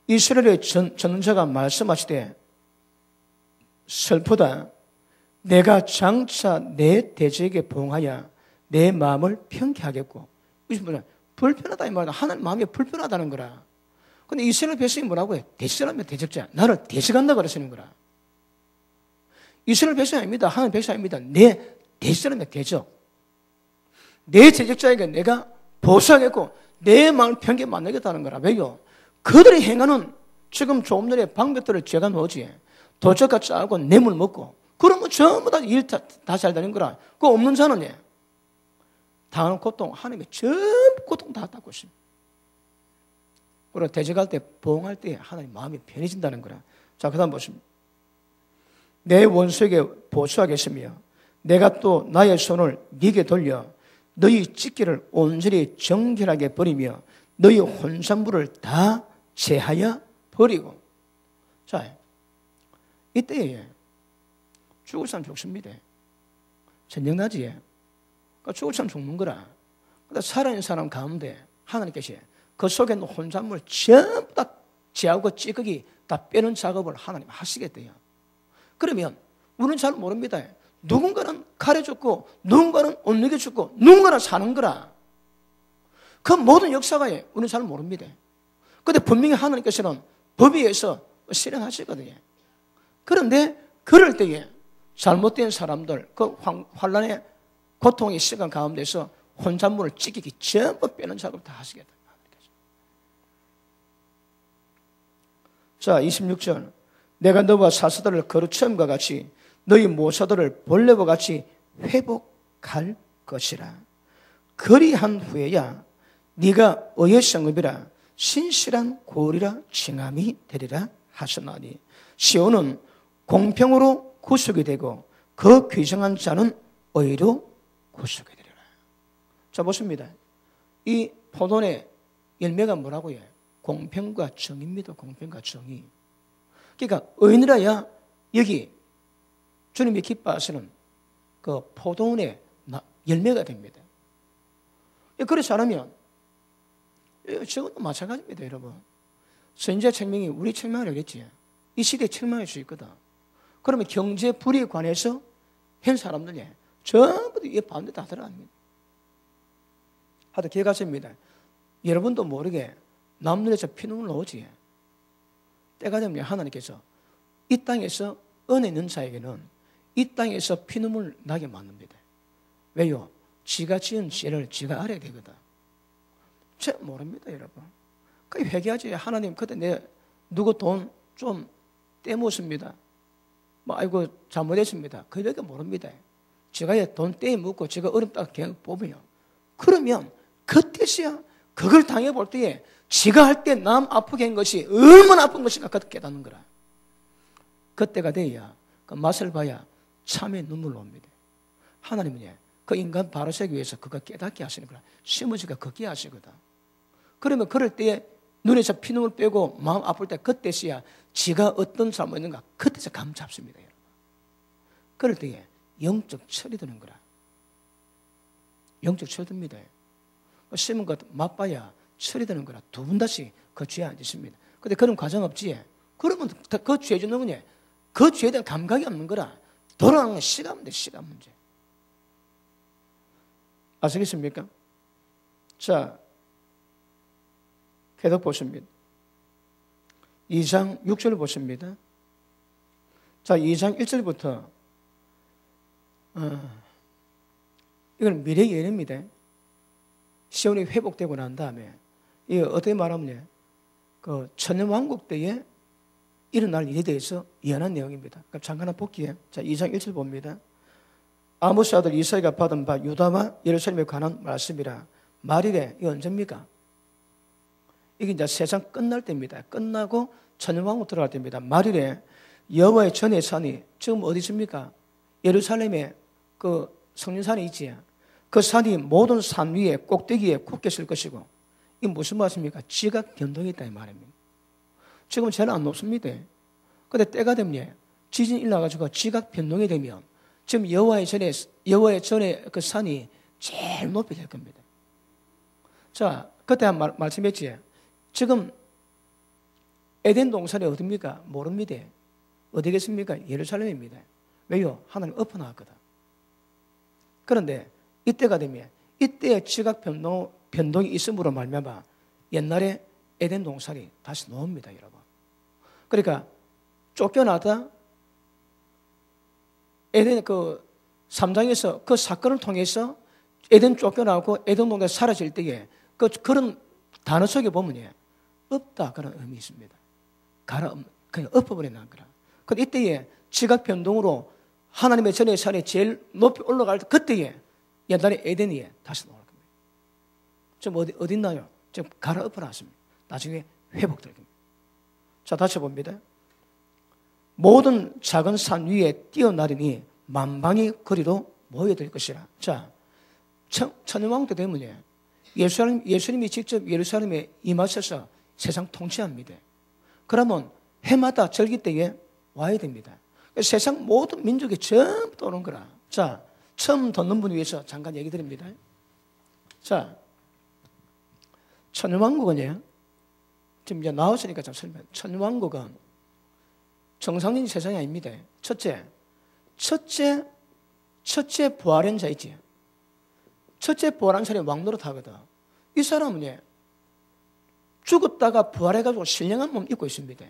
이스라엘의 전능자가 말씀하시되 슬프다. 내가 장차 내 대적에게 봉하여 내 마음을 편케 하겠고. 무슨 말이야? 불편하다 이 말이야. 하나님 마음이 불편하다는 거라. 근데 이스라엘 백성이 뭐라고 해? 대적하면 대적자. 나를 대적한다 그러시는 거라. 이스라엘 백성이 아닙니다. 하나님 백성이 아닙니다. 내 대적하면 대적. 내 대적자에게 내가 보수하겠고 내 마음을 편게 만들겠다는 거라. 왜요? 그들이 행하는 지금 조금 전에 방백들을 죄가 뭐지? 도적과 짜고 뇌물 먹고 그러면 전부 다 일 다 잘 되는 거라. 그 없는 자는 당하는 고통 하나님이 전부 고통 다 받고 있습니다. 그리고 대적할 때 보응할 때 하나님 마음이 편해진다는 거라. 자, 그 다음 보십니다. 내 원수에게 보수하겠으며 내가 또 나의 손을 네게 돌려 너희 찢기를 온전히 정결하게 버리며 너희 혼산물을 다 제하여 버리고. 자, 이때에 죽을 사람 죽습니다. 전쟁나지. 그러니까 죽을 사람 죽는 거라. 근데 살아있는 사람 가운데 하나님께서 그 속에 있는 혼산물 전부 다 제하고 찌꺼기 다 빼는 작업을 하나님 하시겠대요. 그러면 우리는 잘 모릅니다. 누군가는 칼에 죽고 누군가는 온누게 죽고 누군가는 사는 거라. 그 모든 역사가 우리는 잘 모릅니다. 그런데 분명히 하나님께서는 법에 의해서 실행하시거든요. 그런데 그럴 때에 잘못된 사람들 그 환란의 고통의 시간 가운데서 혼산물을 찢기기 전부 빼는 작업을 다 하시겠다. 자, 26절. 내가 너와 사사들을 거루처음과 같이 너희 모사들을 본래와 같이 회복할 것이라. 그리한 후에야 네가 의의 성읍이라 신실한 고리라 칭함이 되리라 하셨나니 시온은 공평으로 구속이 되고 그 귀정한 자는 의로 구속이 되리라. 자, 보십니다. 이 포도의 열매가 뭐라고요? 공평과 정의입니다. 공평과 정의. 그러니까 의인이라야 여기 주님이 기뻐하시는 그 포도원의 열매가 됩니다. 그렇지 않으면 저것도 마찬가지입니다, 여러분. 선지자 책명이 우리 책망을 하겠지. 이 시대에 책망할 수 있거든. 그러면 경제 불의에 관해서 한 사람들이 전부 이 반대 다 들어갑니다. 하도 기억하십니다. 여러분도 모르게 남들에서 피눈물 나오지. 때가 되면 하나님께서 이 땅에서 은혜 있는 자에게는 이 땅에서 피눈물 나게 만듭니다. 왜요? 지가 지은 죄를 지가 알아야 되거든. 잘 모릅니다, 여러분. 그 회개하지. 하나님, 그때 내 누구 돈 좀 떼먹었습니다. 뭐, 아이고, 잘못했습니다. 그렇게 모릅니다. 지가 돈 떼먹고 지가 어렵다고 계속 뽑으면 그러면 그때서야 그걸 당해볼 때에 지가 할 때 남 아프게 한 것이 얼마나 아픈 것인가 그때 깨닫는 거라. 그때가 돼야 그 맛을 봐야 참의 눈물로 옵니다. 하나님은 그 인간 바로 세기 위해서 그거 깨닫게 하시는 거라. 시무지가 걷게 하시거든. 그러면 그럴 때에 눈에서 피눈물 빼고 마음 아플 때 그때서야 지가 어떤 잘못했는가 그때서 감 잡습니다. 여러분. 그럴 때에 영적 철이 드는 거라. 영적 철 듭니다. 심은 것 맛봐야 철이 드는 거라 두 번 다시 그 죄에 앉으십니다. 근데 그런 과정 없지. 그러면 그 죄 짓는 거냐? 그 죄에 대한 감각이 없는 거라. 돌아가는 건 시간 문제, 시간 문제. 아시겠습니까? 자, 계속 보십니다. 2장 6절 보십니다. 자, 2장 1절부터 이건 미래 예언입니다. 시온이 회복되고 난 다음에 이게 어떻게 말하면 그 천년왕국 때에 일어날 일에 대해서 예언한 내용입니다. 그럼 잠깐 볼게요. 자, 2장 1절 봅니다. 아모스 아들 이사야가 받은 바 유다와 예루살렘에 관한 말씀이라. 말이래. 이게 언제입니까? 이게 이제 세상 끝날 때입니다. 끝나고 천년왕국 들어갈 때입니다. 말이래. 여호와의 전의 산이 지금 어디 있습니까? 예루살렘에 그 성전산이 있지. 그 산이 모든 산 위에 꼭대기에 굳게 설 것이고, 이게 무슨 말씀입니까? 지각 변동이 있다 이 말입니다. 지금 저는 안 높습니다. 근데 때가 되면 지진이 일어나가지고 지각 변동이 되면 지금 여호와의 전에 그 산이 제일 높이 될 겁니다. 자, 그때 한 말씀했지. 지금 에덴 동산이 어디입니까? 모릅니다. 어디겠습니까? 예루살렘입니다. 왜요? 하나님 엎어나왔거든. 그런데 이때가 되면 이때의 지각 변동이 있음으로 말미암아 옛날에 에덴 동산이 다시 나옵니다, 여러분. 그러니까 쫓겨나다 에덴 그 3장에서 그 사건을 통해서 에덴 쫓겨나고 에덴 동산이 사라질 때에 그런 단어 속에 보면 없다 그런 의미 있습니다. 그냥 엎어버리는 거라. 근데 이때에 지각 변동으로 하나님의 전의 산에 제일 높이 올라갈 때 그때에 옛날에 에덴이 다시 나올 겁니다. 지금 어디 있나요? 지금 갈아엎어놨습니다. 나중에 회복될 겁니다. 자, 다시 봅니다. 모든 작은 산 위에 뛰어나리니 만방이 거리로 모여들 것이라. 자, 천년왕국 때 되면 예수님이 직접 예루살렘에 임하셔서 세상 통치합니다. 그러면 해마다 절기 때에 와야 됩니다. 세상 모든 민족이 전부 오는 거라. 자, 처음 듣는 분을 위해서 잠깐 얘기 드립니다. 자, 천년왕국은요, 지금 이제 나왔으니까 좀 설명. 천년왕국은 정상적인 세상이 아닙니다. 첫째 부활한 자 있지. 첫째 부활한 사람이 왕노릇 하거든. 이 사람은 죽었다가 부활해가지고 신령한 몸 입고 있습니다.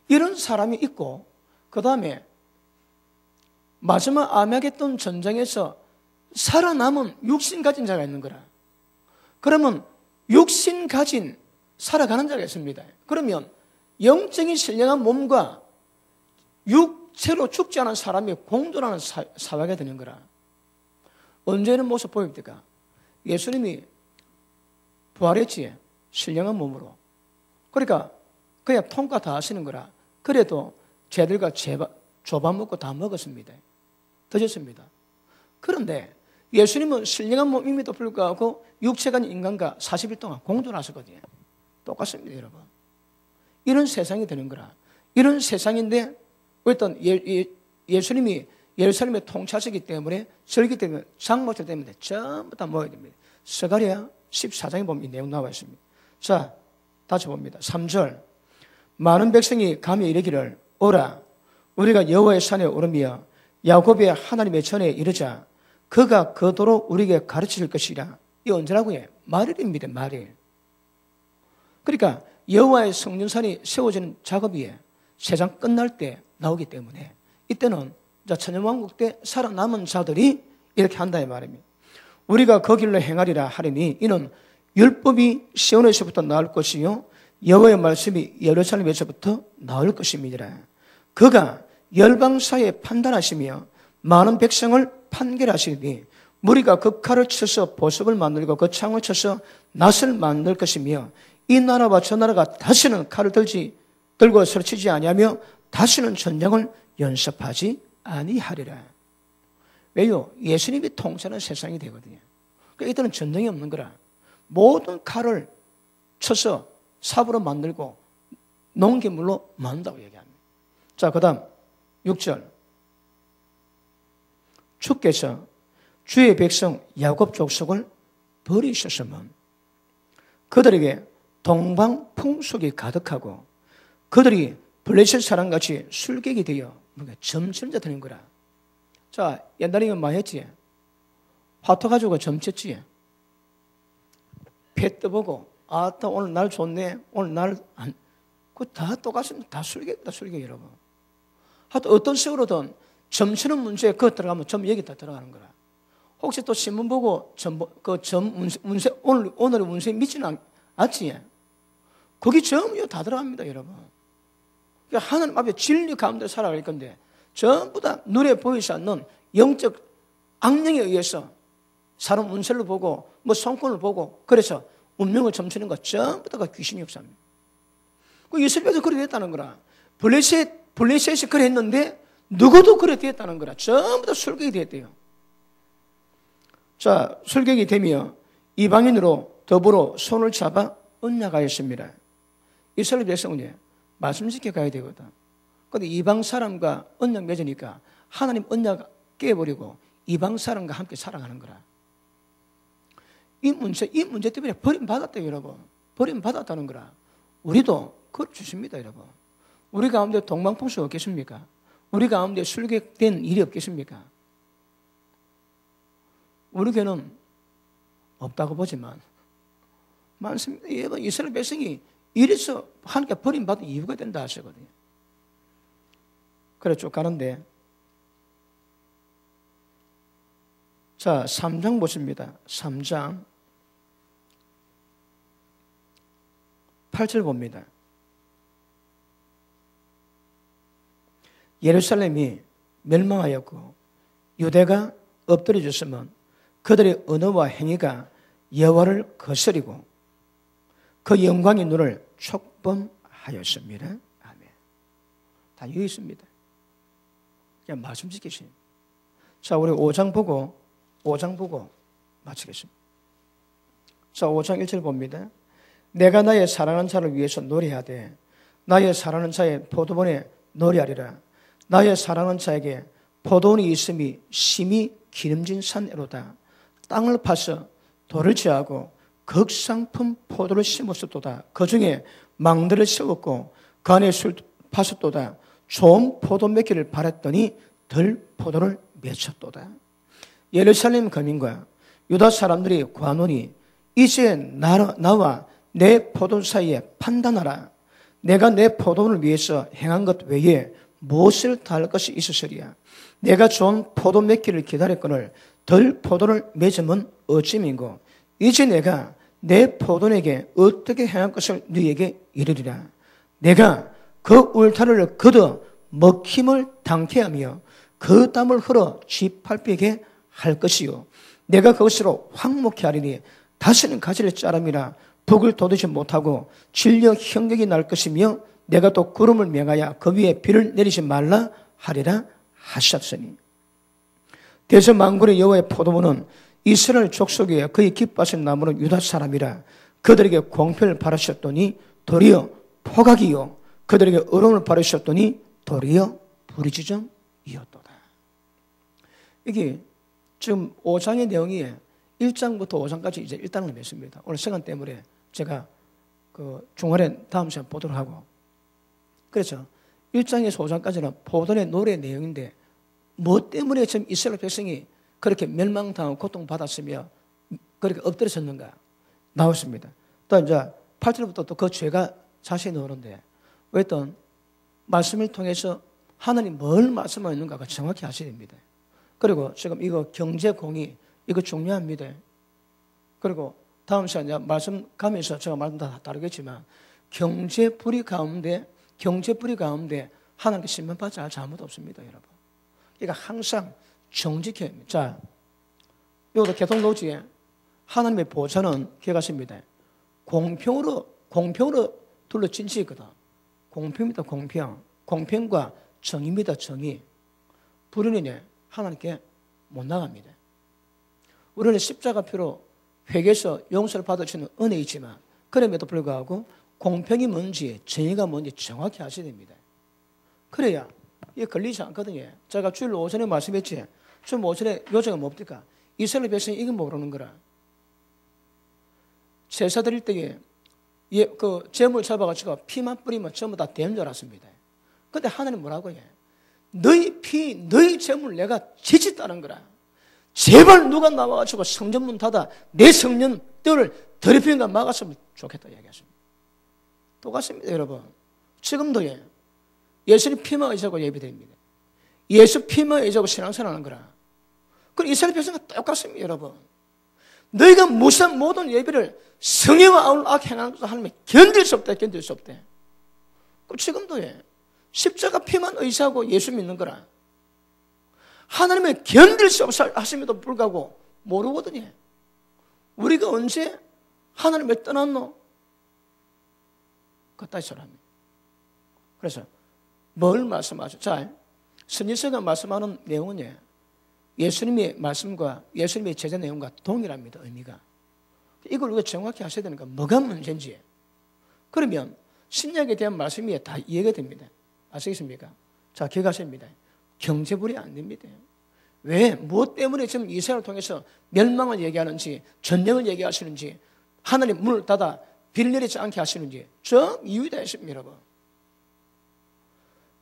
이런 사람이 있고, 그 다음에 마지막 아메게돈 전쟁에서 살아남은 육신 가진 자가 있는 거라. 그러면 육신 가진 살아가는 자가 있습니다. 그러면 영적인 신령한 몸과 육체로 죽지 않은 사람이 공존하는 사회가 되는 거라. 언제 이런 모습 보입니까? 예수님이 부활했지, 신령한 몸으로. 그러니까 그냥 통과 다 하시는 거라. 그래도 쟤들과 조밥 먹고 다 먹었습니다. 드셨습니다. 그런데 예수님은 신령한 몸임에도 불구하고 육체가 인간과 40일 동안 공존하셨거든요. 똑같습니다, 여러분. 이런 세상이 되는 거라. 이런 세상인데 어떤 예수님이 예루살렘에 통치하시기 때문에 절기 때문에 장막절 때문에 전부 다 모여야 됩니다. 스가랴 14장에 보면 이 내용 나와 있습니다. 자, 다시 봅니다. 3절. 많은 백성이 감히 이르기를 오라 우리가 여호와의 산에 오르며 야곱의 하나님의 전에 이르자 그가 그도록 우리에게 가르칠 것이라. 이 언제라고요? 말일입니다. 말일. 그러니까 여호와의 성전산이 세워지는 작업이 세상 끝날 때 나오기 때문에 이때는 천년왕국 때 살아남은 자들이 이렇게 한다 이 말입니다. 우리가 그 길로 행하리라 하리니 이는 율법이 시온에서부터 나올 것이요 여호와의 말씀이 예루살렘에서부터 나올 것입니다. 그가 열방 사이에 판단하시며 많은 백성을 판결하시니 무리가 그 칼을 쳐서 보석을 만들고 그 창을 쳐서 낫을 만들 것이며 이 나라와 저 나라가 다시는 칼을 들고 설치지 아니하며 다시는 전쟁을 연습하지 아니하리라. 왜요? 예수님이 통치하는 세상이 되거든요. 그러니까 이때는 전쟁이 없는 거라. 모든 칼을 쳐서 삽으로 만들고 농기물로 만든다고 얘기합니다. 자, 그 다음 6절. 주께서 주의 백성 야곱 족속을 버리셨으면 그들에게 동방풍속이 가득하고 그들이 블레셋 사람같이 술객이 되어 뭔가 점치는 자 되는 거라. 자, 옛날에 많이 했지. 화토 가지고 점쳤지. 배 떠보고 아따 오늘 날 좋네. 오늘 날 안. 그거 다 똑같습니다. 다 술객이다, 술객 여러분. 하여튼 어떤 식으로든 점치는 문제에 그거 들어가면 점 여기 다 들어가는 거라. 혹시 또 신문 보고 문세 오늘의 문세에 믿지는 않지? 거기 전부 다 들어갑니다, 여러분. 그러니까 하나님 앞에 진리 가운데 살아갈 건데 전부 다 눈에 보이지 않는 영적 악령에 의해서 사람 운세를 보고 뭐 손권을 보고 그래서 운명을 점치는 것 전부 다가 귀신 역사입니다. 그 이스라엘도 그래 됐다는 거라. 블레셋이 그래 했는데 누구도 그래 됐다는 거라. 전부 다 술객이 됐대요. 자, 술객이 되며 이방인으로 더불어 손을 잡아 언약하였습니다. 이스라엘 백성은 말씀 지켜 가야 되거든. 그런데 이방 사람과 언약 맺으니까 하나님 언약 깨버리고 이방 사람과 함께 살아가는 거라. 이 문제 때문에 버림받았대요, 여러분. 버림받았다는 거라. 우리도 그걸 주십니다, 여러분. 우리 가운데 동방풍수 없겠습니까? 우리 가운데 술객된 일이 없겠습니까? 우리 교회는 없다고 보지만 많습니다. 여러분, 이스라엘 백성이 이래서 하나님께 버림받은 이유가 된다 하시거든요. 그래 쭉 가는데 자, 3장 보십니다. 3장 8절 봅니다. 예루살렘이 멸망하였고 유대가 엎드려졌으면 그들의 언어와 행위가 여호와를 거스리고 그 영광의 눈을 촉범하였습니다. 아멘. 다 여기 있습니다. 그냥 말씀 지키신. 자, 우리 5장 보고 마치겠습니다. 자, 5장 1절 봅니다. 내가 나의 사랑하는 자를 위해서 노래하되 나의 사랑하는 자의 포도원에 노래하리라. 나의 사랑하는 자에게 포도원이 있음이 심히 기름진 산에로다. 땅을 파서 돌을 취하고 극상품 포도를 심었었도다. 그 중에 망들을 세웠고 그 안에 술 파셨도다. 좋은 포도 맺기를 바랐더니 덜 포도를 맺혔도다. 예루살렘 거민과 유다 사람들이 구하노니 이제 나와 내 포도 사이에 판단하라. 내가 내 포도를 위해서 행한 것 외에 무엇을 다할 것이 있으리야. 내가 좋은 포도 맺기를 기다렸거늘 덜 포도를 맺으면 어찌민고 이제 내가 내 포도에게 어떻게 행할 것을 너에게 이르리라. 내가 그 울타리를 걷어 먹힘을 당케 하며 그 땀을 흘러 쥐팔피게 할 것이요. 내가 그것으로 황목케 하리니 다시는 가지를 자람이라 북을 돋우지 못하고 진력 형격이 날 것이며 내가 또 구름을 명하여 그 위에 비를 내리지 말라 하리라 하셨으니 대저만군의 여호와의 포도원은 이스라엘 족속에 그의 기뻐하신 나무는 유다 사람이라. 그들에게 공평을 바라셨더니 도리어 포각이요 그들에게 의로움을 바라셨더니 도리어 부르짖음이었도다. 이게 지금 5장의 내용이 1장부터 5장까지 이제 1단을 맺습니다. 오늘 시간 때문에 제가 그 중간에 다음 시간 보도록 하고, 그래서 1장에서 5장까지는 포도원의 노래 내용인데 뭐 때문에 지금 이스라엘 백성이 그렇게 멸망당하고 고통받았으며 그렇게 엎드려졌는가 나왔습니다. 또 이제 8절부터 또 그 죄가 자세히 나오는데 어떤 말씀을 통해서 하나님 뭘 말씀하셨는가가 정확히 아셔야 됩니다. 그리고 지금 이거 경제 공의 이거 중요합니다. 그리고 다음 시간에 말씀 가면서 제가 말씀 다 다르겠지만 경제 불의 가운데 하나님께 심판받지 않을 잘못 없습니다, 여러분. 그러니까 항상 정직해야 합니다. 자, 여기도 개통노지에 하나님의 보좌는 기억하십니다. 공평으로 둘러진 지거든. 공평입니다, 공평. 공평과 정의입니다, 정의. 불의는 하나님께 못 나갑니다. 우리는 십자가표로 회개해서 용서를 받을 수 있는 은혜 있지만 그럼에도 불구하고 공평이 뭔지 정의가 뭔지 정확히 아셔야 됩니다. 그래야 이게 걸리지 않거든요. 제가 주일 오전에 말씀했지. 주일 오전에 요즘은 뭡니까? 이스라엘 백성이 이거 모르는 거라. 제사 드릴 때에 그 제물 잡아가지고 피만 뿌리면 전부 다 되는 줄 알았습니다. 근데 하나님 뭐라고 해? 너희 피, 너희 제물 내가 지지다는 거라. 제발 누가 나와가지고 성전문 닫아 내 성전 뜰을 더럽히는 거 막았으면 좋겠다 이야기하십니다. 똑같습니다, 여러분. 지금도 예수님 피만 의지하고 예배드립니다. 예수 피만 의지하고 신앙생활하는 거라. 그럼 이스라엘 백성과 똑같습니다, 여러분. 너희가 무슨 모든 예배를 성령과 아울락 행하는 것을 하나님이 견딜 수 없다, 견딜 수 없대. 그럼 지금도 십자가 피만 의지하고 예수 믿는 거라. 하나님을 견딜 수 없어 하심에도 불구하고 모르거든요. 우리가 언제 하나님을 떠났노? 그따위 소리합니다. 그래서 뭘 말씀하죠? 자, 선지서가 말씀하는 내용은 예수님의 말씀과 예수님의 제자 내용과 동일합니다. 의미가. 이걸 우리가 정확히 하셔야 되는 거 뭐가 문제인지. 그러면 신약에 대한 말씀이 다 이해가 됩니다. 아시겠습니까? 자, 기억하십니다. 경제불이 안 됩니다. 왜? 무엇 때문에 지금 이스라엘을 통해서 멸망을 얘기하는지, 전쟁을 얘기하시는지, 하나님 문을 닫아 비를 내리지 않게 하시는지 저 이유가 있습니다, 여러분.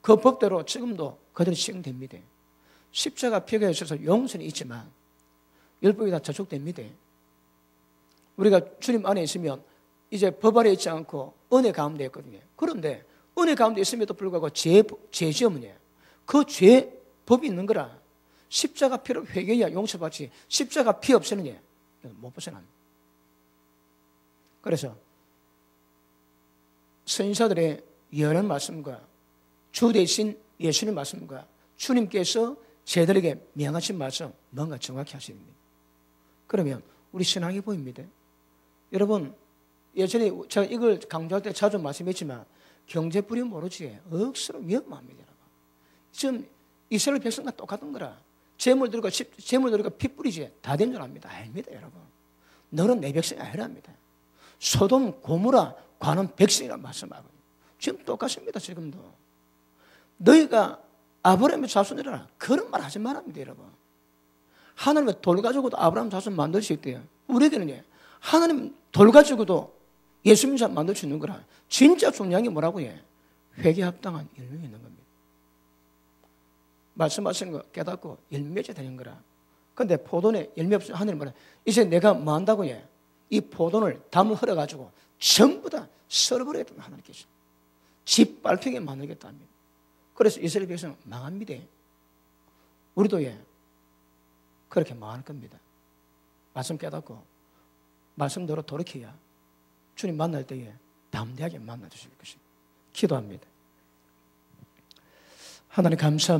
그 법대로 지금도 그대로 시행됩니다. 십자가 피가 있어서 용서는 있지만 율법이 다 저촉됩니다. 우리가 주님 안에 있으면 이제 법 아래 있지 않고 은혜 가운데 있거든요. 그런데 은혜 가운데 있음에도 불구하고 죄지으면 그 죄 법이 있는 거라. 십자가 피로 회개해야 용서받지 십자가 피 없이는 못 벗어납니다. 그래서 선지자들의 여러 말씀과 주 대신 예수님 말씀과 주님께서 제들에게 명하신 말씀 뭔가 정확히 하셔야 됩니다. 그러면 우리 신앙이 보입니다. 여러분 예전에 제가 이걸 강조할 때 자주 말씀했지만 경제불이 모르지 억수로 위험합니다. 여러분. 지금 이스라엘 백성과 똑같은 거라. 재물 들고 피 뿌리지 다 된 줄 압니다. 아닙니다, 여러분. 너는 내 백성이 아니랍니다. 소돔 고모라 관원 백성이라는 말씀하거든요. 지금 똑같습니다. 지금도 너희가 아브라함의 자손이라 그런 말 하지 말랍니다, 여러분. 하나님의 돌 가지고도 아브라함 자손 만들 수 있대요. 우리에게는 하나님 돌 가지고도 예수님 자손 만들 수 있는 거라. 진짜 중요한 게 뭐라고 해? 회개 합당한 열명이 있는 겁니다. 말씀하시는 거 깨닫고 열매가 되는 거라. 그런데 포도에 열매 없으면 하나님 뭐라? 이제 내가 뭐 한다고 해? 이 포도를 담을 흘려가지고 전부 다 썰어버리겠다 하나님께서. 짓밟히게 만들겠다 합니다. 그래서 이스라엘 백성은 망합니다. 우리도 그렇게 망할 겁니다. 말씀 깨닫고 말씀대로 돌이켜야 주님 만날 때에 담대하게 만나 주실 것입니다. 기도합니다. 하나님 감사합니다.